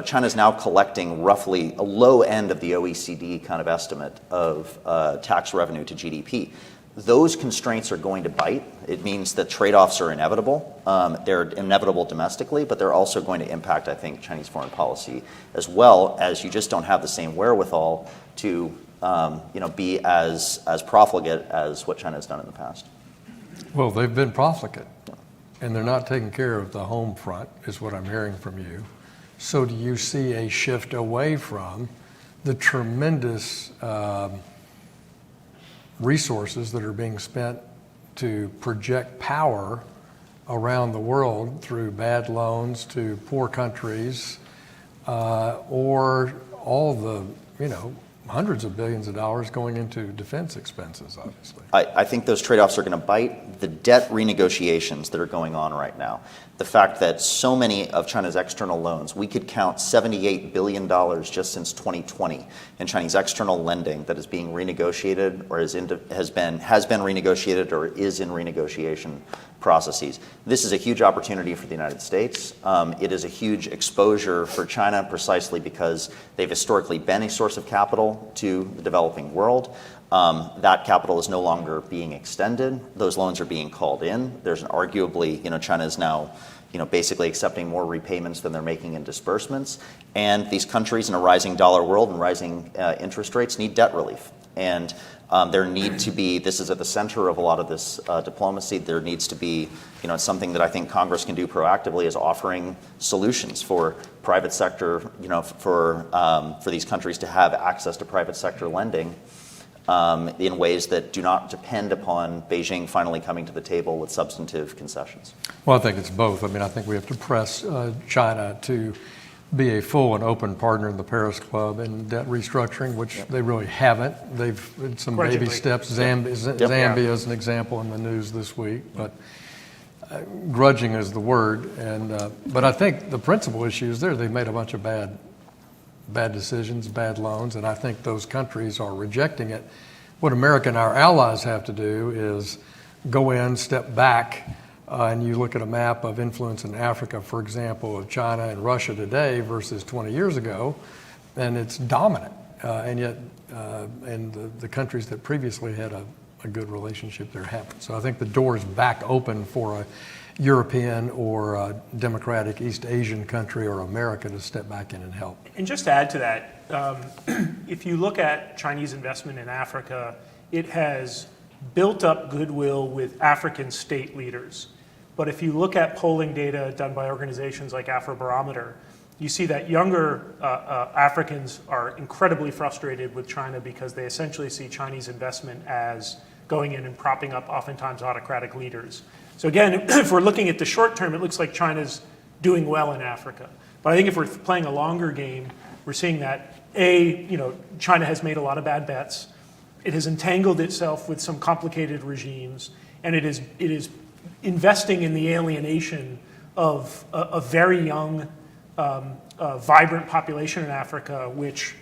China's now collecting roughly a low end of the OECD kind of estimate of tax revenue to GDP. Those constraints are going to bite. It means that trade-offs are inevitable. They're inevitable domestically, but they're also going to impact, I think, Chinese foreign policy, as well as you just don't have the same wherewithal to be as profligate as what China has done in the past. Well, they've been profligate, and they're not taking care of the home front, is what I'm hearing from you. So do you see a shift away from the tremendous resources that are being spent to project power around the world through bad loans to poor countries, or all the, hundreds of billions of dollars going into defense expenses, obviously? I think those trade-offs are going to bite. The debt renegotiations that are going on right now, the fact that so many of China's external loans, we could count $78 billion just since 2020 in Chinese external lending that is being renegotiated or has been renegotiated or is in renegotiation processes. This is a huge opportunity for the United States. It is a huge exposure for China precisely because they've historically been a source of capital to the developing world. That capital is no longer being extended. Those loans are being called in. There's arguably, China is now, basically accepting more repayments than they're making in disbursements. And these countries in a rising dollar world and rising interest rates need debt relief. And there need to be, this is at the center of a lot of this diplomacy, there needs to be, something that I think Congress can do proactively is offering solutions for private sector, for these countries to have access to private sector lending in ways that do not depend upon Beijing finally coming to the table with substantive concessions? Well, I think it's both. I mean, I think we have to press China to be a full and open partner in the Paris Club in debt restructuring, which they really haven't. They've had some baby Grudgingly. steps. Zambia is an example in the news this week, but grudging is the word. And but I think the principal issue is they've made a bunch of bad decisions, bad loans, and I think those countries are rejecting it. What America and our allies have to do is go in, step back, and you look at a map of influence in Africa, for example, of China and Russia today versus 20 years ago, and it's dominant. And yet, the countries that previously had a good relationship there haven't. So I think the door is back open for a European or a democratic East Asian country or America to step back in and help. And just to add to that, if you look at Chinese investment in Africa, it has built up goodwill with African state leaders. But if you look at polling data done by organizations like Afrobarometer, you see that younger Africans are incredibly frustrated with China because they essentially see Chinese investment as going in and propping up oftentimes autocratic leaders. So again, if we're looking at the short term, it looks like China's doing well in Africa. But I think if we're playing a longer game, we're seeing that China has made a lot of bad bets. It has entangled itself with some complicated regimes, and it is investing in the alienation of a very young, vibrant population in Africa, which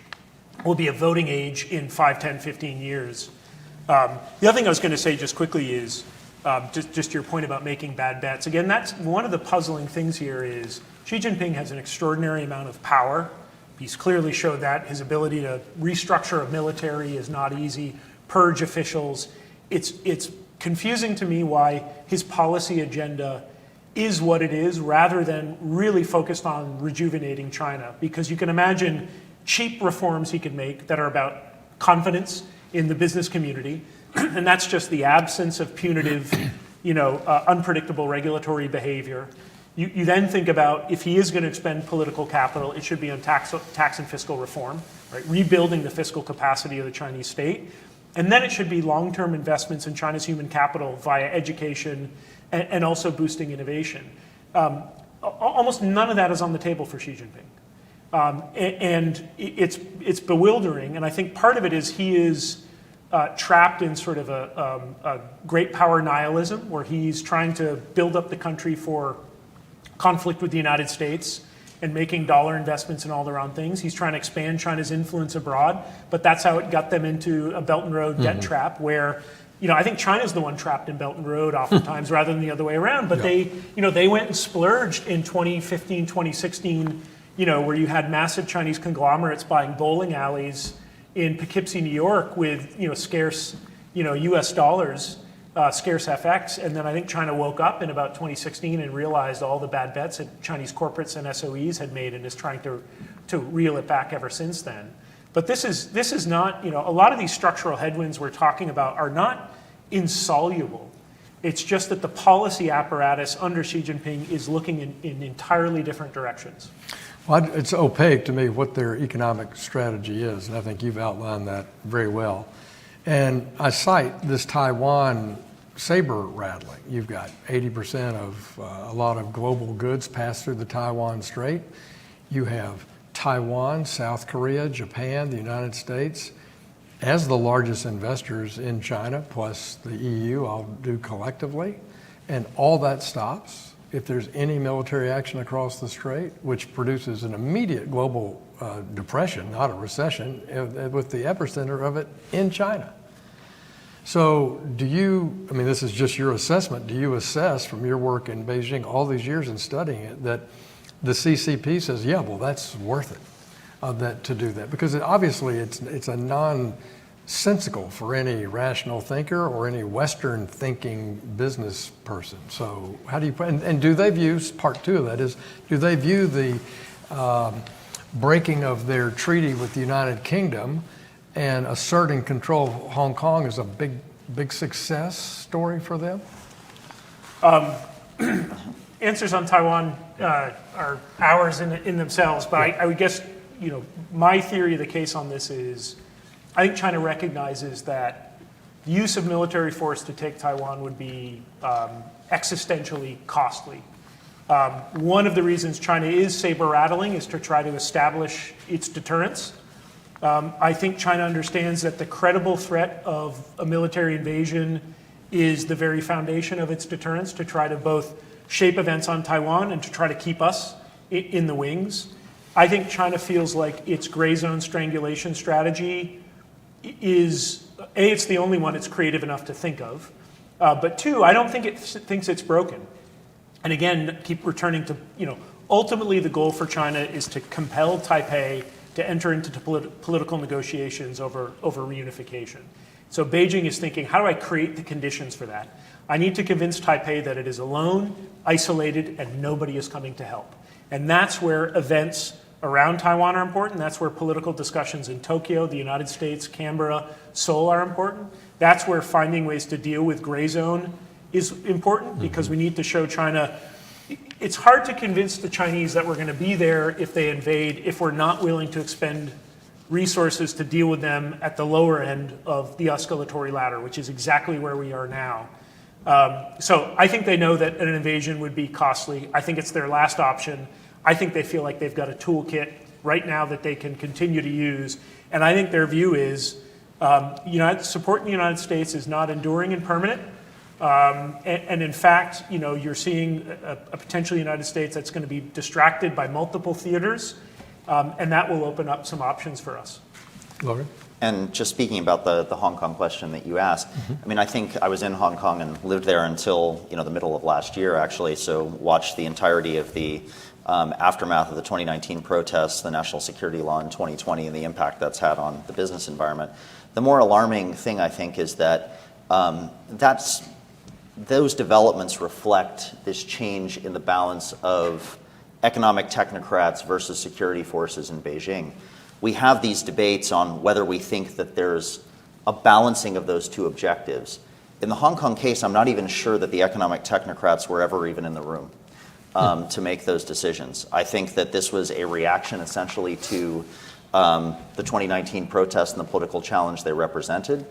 will be a voting age in 5, 10, 15 years. The other thing I was going to say just quickly is just your point about making bad bets. Again, that's one of the puzzling things here is Xi Jinping has an extraordinary amount of power. He's clearly showed that. His ability to restructure a military is not easy, purge officials. It's confusing to me why his policy agenda is what it is rather than really focused on rejuvenating China. Because you can imagine cheap reforms he could make that are about confidence in the business community, and that's just the absence of punitive, unpredictable regulatory behavior. You then think about if he is going to expend political capital, it should be on tax and fiscal reform, right? Rebuilding the fiscal capacity of the Chinese state. And then it should be long-term investments in China's human capital via education and also boosting innovation. Almost none of that is on the table for Xi Jinping. And it's bewildering. And I think part of it is he is trapped in sort of a great power nihilism where he's trying to build up the country for conflict with the United States and making dollar investments in all the wrong things. He's trying to expand China's influence abroad, but that's how it got them into a Belt and Road debt trap where, I think China's the one trapped in Belt and Road oftentimes rather than the other way around. But they went and splurged in 2015, 2016, where you had massive Chinese conglomerates buying bowling alleys in Poughkeepsie, New York with, scarce, US dollars, scarce FX. And then I think China woke up in about 2016 and realized all the bad bets that Chinese corporates and SOEs had made and is trying to reel it back ever since then. But this is not, a lot of these structural headwinds we're talking about are not insoluble. It's just that the policy apparatus under Xi Jinping is looking in entirely different directions. Well, it's opaque to me what their economic strategy is, and I think you've outlined that very well. And I cite this Taiwan saber rattling. You've got 80% of a lot of global goods pass through the Taiwan Strait. You have Taiwan, South Korea, Japan, the United States as the largest investors in China, plus the EU, all do collectively. And all that stops if there's any military action across the strait, which produces an immediate global depression, not a recession, with the epicenter of it in China. So this is just your assessment, do you assess from your work in Beijing all these years in studying it that the CCP says, yeah, well, that's worth it to do that? Because obviously it's a nonsensical for any rational thinker or any Western thinking business person. So how do you, and do they view, part two of that is, do they view the breaking of their treaty with the United Kingdom and asserting control of Hong Kong is a big success story for them? Answers on Taiwan are ours in themselves, but I would guess, my theory of the case on this is I think China recognizes that the use of military force to take Taiwan would be existentially costly. One of the reasons China is saber-rattling is to try to establish its deterrence. I think China understands that the credible threat of a military invasion is the very foundation of its deterrence, to try to both shape events on Taiwan and to try to keep us in the wings. I think China feels like its gray zone strangulation strategy is, A, it's the only one it's creative enough to think of, but two, I don't think it thinks it's broken. And again, keep returning to, ultimately the goal for China is to compel Taipei to enter into political negotiations over reunification. So Beijing is thinking, how do I create the conditions for that? I need to convince Taipei that it is alone, isolated, and nobody is coming to help. And that's where events around Taiwan are important. That's where political discussions in Tokyo, the United States, Canberra, Seoul are important. That's where finding ways to deal with gray zone is important, because we need to show China. It's hard to convince the Chinese that we're going to be there if they invade, if we're not willing to expend resources to deal with them at the lower end of the escalatory ladder, which is exactly where we are now. So I think they know that an invasion would be costly. I think it's their last option. I think they feel like they've got a toolkit right now that they can continue to use. And I think their view is supporting the United States is not enduring and permanent. And in fact, you're seeing a potential United States that's going to be distracted by multiple theaters, and that will open up some options for us. Logan? And just speaking about the Hong Kong question that you asked, I mean, I think I was in Hong Kong and lived there until the middle of last year, actually. So watched the entirety of the aftermath of the 2019 protests, the national security law in 2020, and the impact that's had on the business environment. The more alarming thing, I think, is that those developments reflect this change in the balance of economic technocrats versus security forces in Beijing. We have these debates on whether we think that there's a balancing of those two objectives. In the Hong Kong case, I'm not even sure that the economic technocrats were ever even in the room to make those decisions. I think that this was a reaction essentially to the 2019 protests and the political challenge they represented.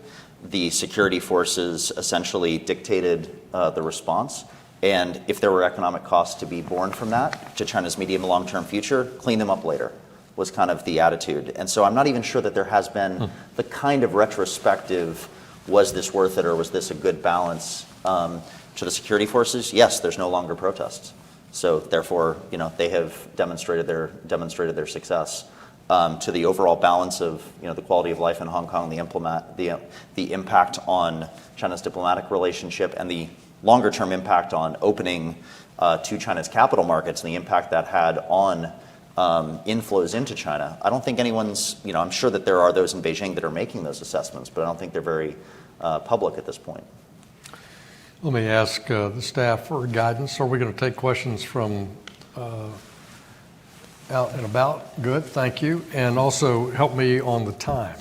The security forces essentially dictated the response. And if there were economic costs to be borne from that to China's medium and long-term future, clean them up later was kind of the attitude. And so I'm not even sure that there has been the kind of retrospective, was this worth it or was this a good balance to the security forces? Yes, there's no longer protests. So therefore, they have demonstrated their success. To the overall balance of the quality of life in Hong Kong, the impact on China's diplomatic relationship, and the longer-term impact on opening to China's capital markets, and the impact that had on inflows into China. I don't think anyone's, I'm sure that there are those in Beijing that are making those assessments, but I don't think they're very public at this point. Let me ask the staff for guidance. Are we going to take questions from out and about? Good, thank you. And also help me on the time.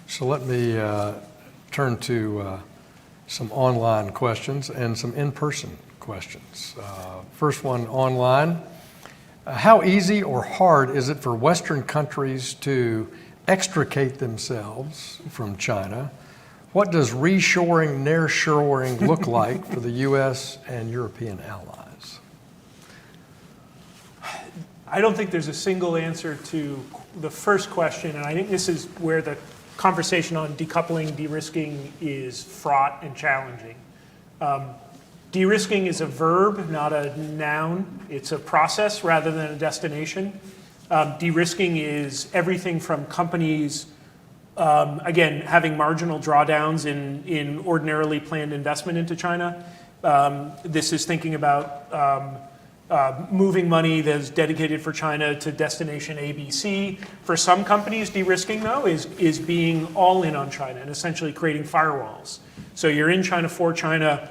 So let me turn to some online questions and some in-person questions. First one online. How easy or hard is it for Western countries to extricate themselves from China? What does reshoring, nearshoring look like for the U.S. and European allies? I don't think there's a single answer to the first question, and I think this is where the conversation on decoupling, de-risking is fraught and challenging. De-risking is a verb, not a noun. It's a process rather than a destination. De-risking is everything from companies, again, having marginal drawdowns in ordinarily planned investment into China. This is thinking about moving money that's dedicated for China to destination ABC. For some companies, de-risking, though, is being all in on China and essentially creating firewalls. So you're in China for China,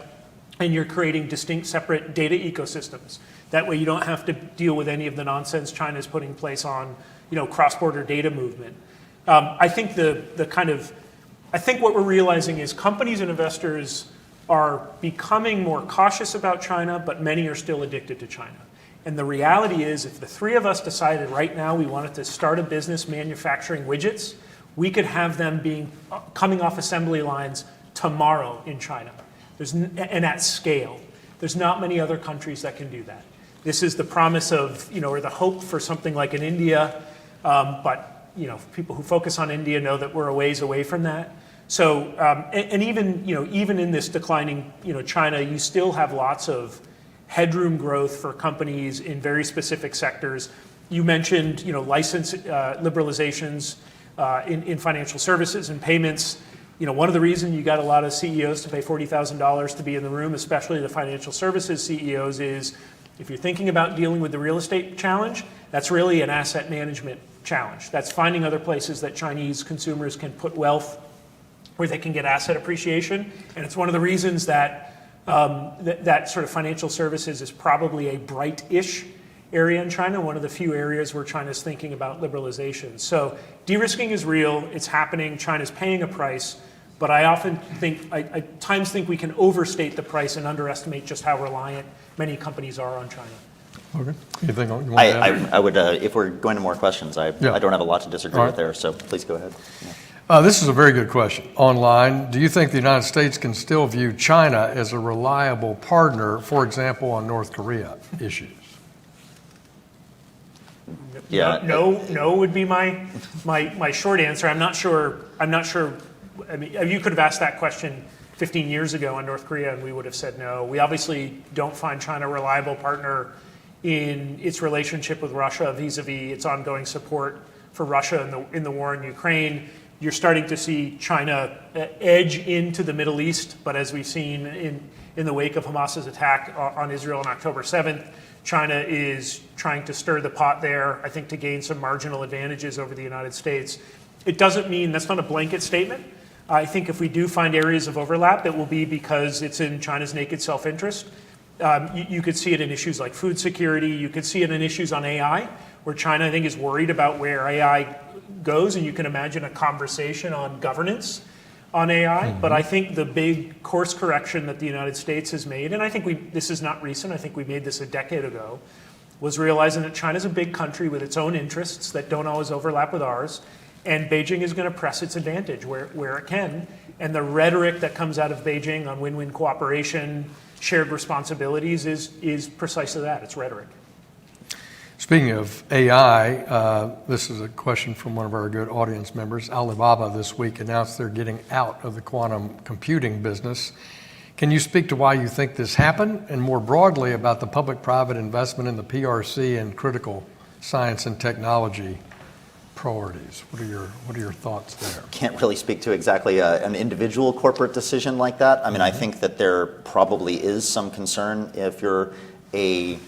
and you're creating distinct, separate data ecosystems. That way you don't have to deal with any of the nonsense China is putting in place on, cross-border data movement. I think I think what we're realizing is companies and investors are becoming more cautious about China, but many are still addicted to China. And the reality is, if the three of us decided right now we wanted to start a business manufacturing widgets, we could have them coming off assembly lines tomorrow in China. And at scale. There's not many other countries that can do that. This is the promise of, or the hope for something like in India, but people who focus on India know that we're a ways away from that. So, and even in this declining, China, you still have lots of headroom growth for companies in very specific sectors. You mentioned, license liberalizations in financial services and payments. One of the reasons you got a lot of CEOs to pay $40,000 to be in the room, especially the financial services CEOs, is if you're thinking about dealing with the real estate challenge, that's really an asset management challenge. That's finding other places that Chinese consumers can put wealth where they can get asset appreciation. And it's one of the reasons that that sort of financial services is probably a bright-ish area in China, one of the few areas where China's thinking about liberalization. So de-risking is real, it's happening, China's paying a price, but I often think, I at times think we can overstate the price and underestimate just how reliant many companies are on China. Okay. Anything you want to add? I would, if we're going to more questions, I don't have a lot to disagree All right. with there, so please go ahead. This is a very good question. Online, do you think the United States can still view China as a reliable partner, for example, on North Korea issues? Yeah. No would be my short answer. I'm not sure. I mean, you could have asked that question 15 years ago on North Korea, and we would have said no. We obviously don't find China a reliable partner in its relationship with Russia vis-a-vis its ongoing support for Russia in the war in Ukraine. You're starting to see China edge into the Middle East, but as we've seen in the wake of Hamas's attack on Israel on October 7th, China is trying to stir the pot there, I think, to gain some marginal advantages over the United States. It doesn't mean, that's not a blanket statement. I think if we do find areas of overlap, it will be because it's in China's naked self-interest. You could see it in issues like food security. You could see it in issues on AI, where China, I think, is worried about where AI goes, and you can imagine a conversation on governance on AI. Mm-hmm. But I think the big course correction that the United States has made, and I think this is not recent, I think we made this a decade ago, was realizing that China's a big country with its own interests that don't always overlap with ours, and Beijing is going to press its advantage where it can. And the rhetoric that comes out of Beijing on win-win cooperation, shared responsibilities is precisely that. It's rhetoric. Speaking of AI, this is a question from one of our good audience members. Alibaba this week announced they're getting out of the quantum computing business. Can you speak to why you think this happened, and more broadly about the public-private investment in the PRC and critical science and technology priorities? What are your thoughts there? Can't really speak to exactly an individual corporate decision like that. I mean, I think that there probably is some concern if you're a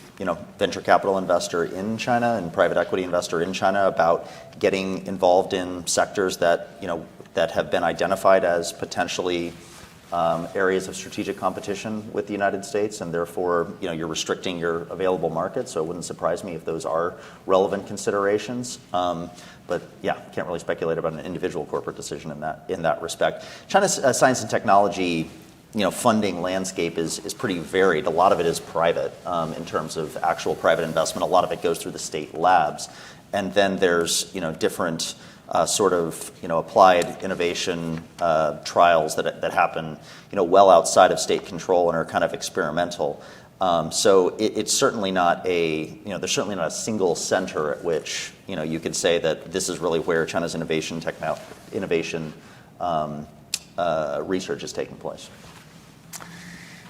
venture capital investor in China and private equity investor in China about getting involved in sectors that have been identified as potentially areas of strategic competition with the United States, and therefore you're restricting your available market. So it wouldn't surprise me if those are relevant considerations. But yeah, can't really speculate about an individual corporate decision in that respect. China's science and technology funding landscape is pretty varied. A lot of it is private in terms of actual private investment. A lot of it goes through the state labs. And then there's, different sort of, applied innovation trials that happen, well outside of state control and are kind of experimental. So it's certainly not there's certainly not a single center at which, you could say that this is really where China's innovation research is taking place.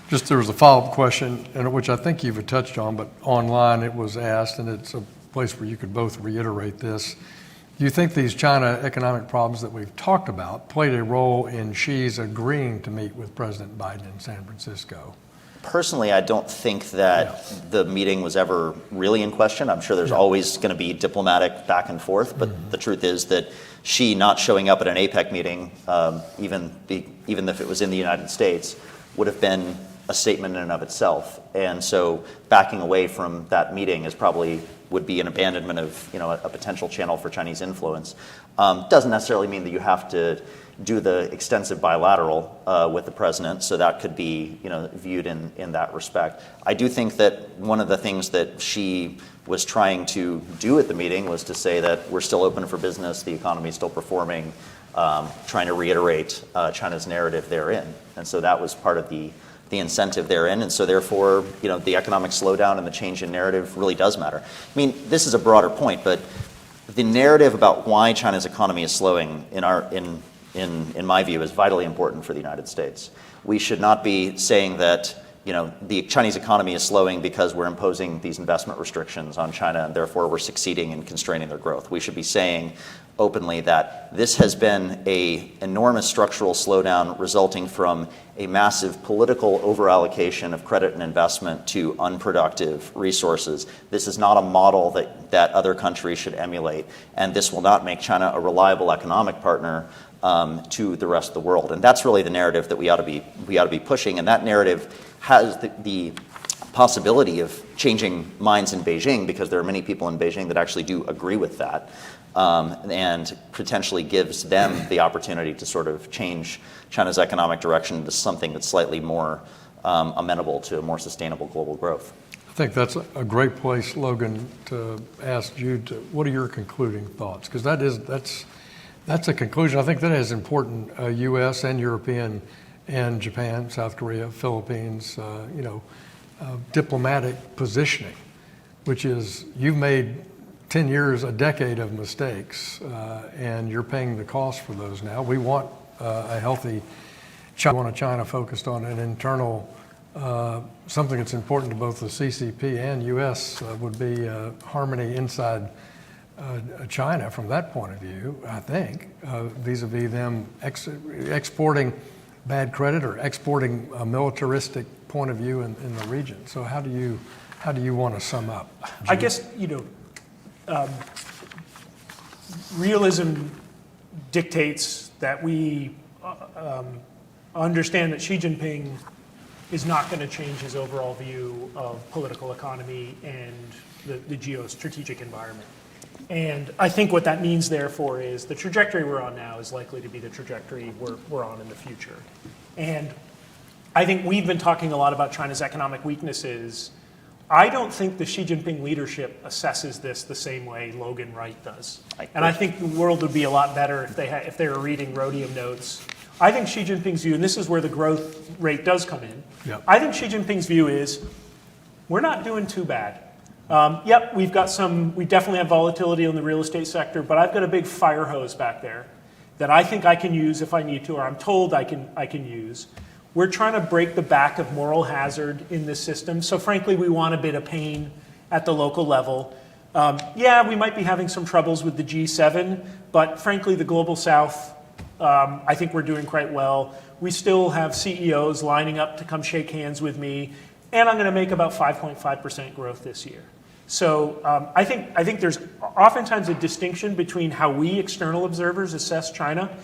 Just there was a follow-up question, which I think you've touched on, but online it was asked, and it's a place where you could both reiterate this. Do you think these China economic problems that we've talked about played a role in Xi's agreeing to meet with President Biden in San Francisco? Personally, I don't think that the meeting was ever really in question. I'm sure there's always going to be diplomatic back and forth, but the truth is that Xi not showing up at an APEC meeting, even if it was in the United States, would have been a statement in and of itself. And so backing away from that meeting is probably would be an abandonment of a potential channel for Chinese influence. Doesn't necessarily mean that you have to do the extensive bilateral with the president, so that could be viewed in that respect. I do think that one of the things that she was trying to do at the meeting was to say that we're still open for business, the economy is still performing, trying to reiterate China's narrative therein. And so that was part of the incentive therein. And so therefore, the economic slowdown and the change in narrative really does matter. I mean, this is a broader point, but the narrative about why China's economy is slowing in my view is vitally important for the United States. We should not be saying that the Chinese economy is slowing because we're imposing these investment restrictions on China and therefore we're succeeding in constraining their growth. We should be saying openly that this has been an enormous structural slowdown resulting from a massive political overallocation of credit and investment to unproductive resources. This is not a model that other countries should emulate, and this will not make China a reliable economic partner to the rest of the world. And that's really the narrative that we ought to be pushing, and that narrative has the possibility of changing minds in Beijing, because there are many people in Beijing that actually do agree with that, and potentially gives them the opportunity to sort of change China's economic direction to something that's slightly more amenable to a more sustainable global growth. I think that's a great place, Logan, to ask Jude, what are your concluding thoughts? Because that's a conclusion. I think that is important. U.S. and European and Japan, South Korea, Philippines, diplomatic positioning, which is you've made 10 years, a decade of mistakes, and you're paying the cost for those now. We want a healthy China. We want a China focused on an internal, something that's important to both the CCP and U.S. Would be harmony inside China from that point of view, I think, vis-a-vis them exporting bad credit or exporting a militaristic point of view in the region. So how do you want to sum up, Jude? I guess, realism dictates that we understand that Xi Jinping is not going to change his overall view of political economy and the geostrategic environment. And I think what that means, therefore, is the trajectory we're on now is likely to be the trajectory we're on in the future. And I think we've been talking a lot about China's economic weaknesses. I don't think the Xi Jinping leadership assesses this the same way Logan Wright does. And I think the world would be a lot better if they were reading Rhodium notes. I think Xi Jinping's view, and this is where the growth rate does come in, I think Xi Jinping's view is we're not doing too bad. We definitely have volatility in the real estate sector, but I've got a big fire hose back there that I think I can use if I need to, or I'm told I can use. We're trying to break the back of moral hazard in this system. So frankly, we want a bit of pain at the local level. We might be having some troubles with the G7, but frankly, the Global South, I think we're doing quite well. We still have CEOs lining up to come shake hands with me, and I'm going to make about 5.5% growth this year. So I think there's oftentimes a distinction between how we external observers assess China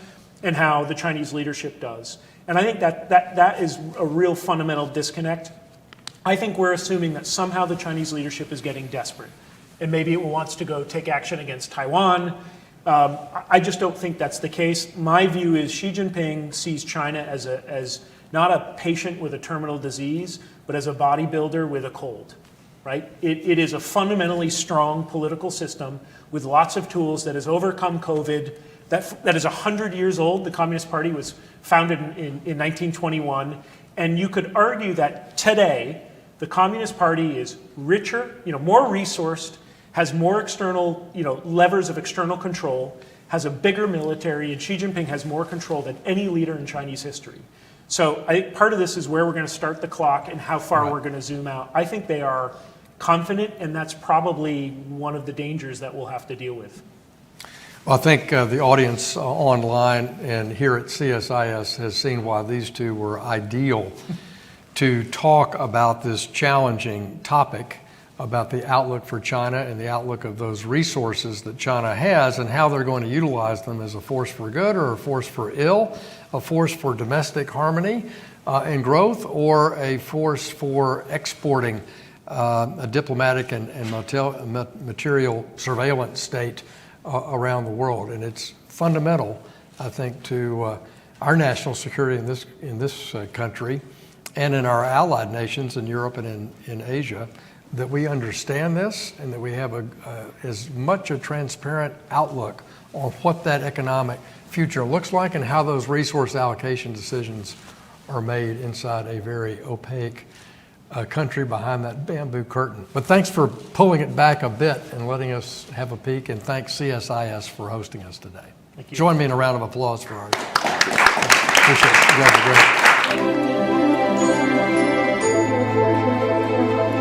and how the Chinese leadership does. And I think that is a real fundamental disconnect. I think we're assuming that somehow the Chinese leadership is getting desperate, and maybe it wants to go take action against Taiwan. I just don't think that's the case. My view is Xi Jinping sees China as not a patient with a terminal disease, but as a bodybuilder with a cold. Right? It is a fundamentally strong political system with lots of tools that has overcome COVID, that is 100 years old. The Communist Party was founded in 1921. And you could argue that today, the Communist Party is richer, more resourced, has more external, levers of external control, has a bigger military, and Xi Jinping has more control than any leader in Chinese history. So I think part of this is where we're going to start the clock and how far we're going to zoom out. I think they are confident, and that's probably one of the dangers that we'll have to deal with. Well, I think the audience online and here at CSIS has seen why these two were ideal to talk about this challenging topic about the outlook for China and the outlook of those resources that China has and how they're going to utilize them as a force for good or a force for ill, a force for domestic harmony and growth, or a force for exporting a diplomatic and material surveillance state around the world. And it's fundamental, I think, to our national security in this country and in our allied nations in Europe and in Asia, that we understand this and that we have as much a transparent outlook on what that economic future looks like and how those resource allocation decisions are made inside a very opaque country behind that bamboo curtain. But thanks for pulling it back a bit and letting us have a peek, and thanks CSIS for hosting us today. Thank you. Join me in a round of applause for ours. Appreciate it. You guys are great.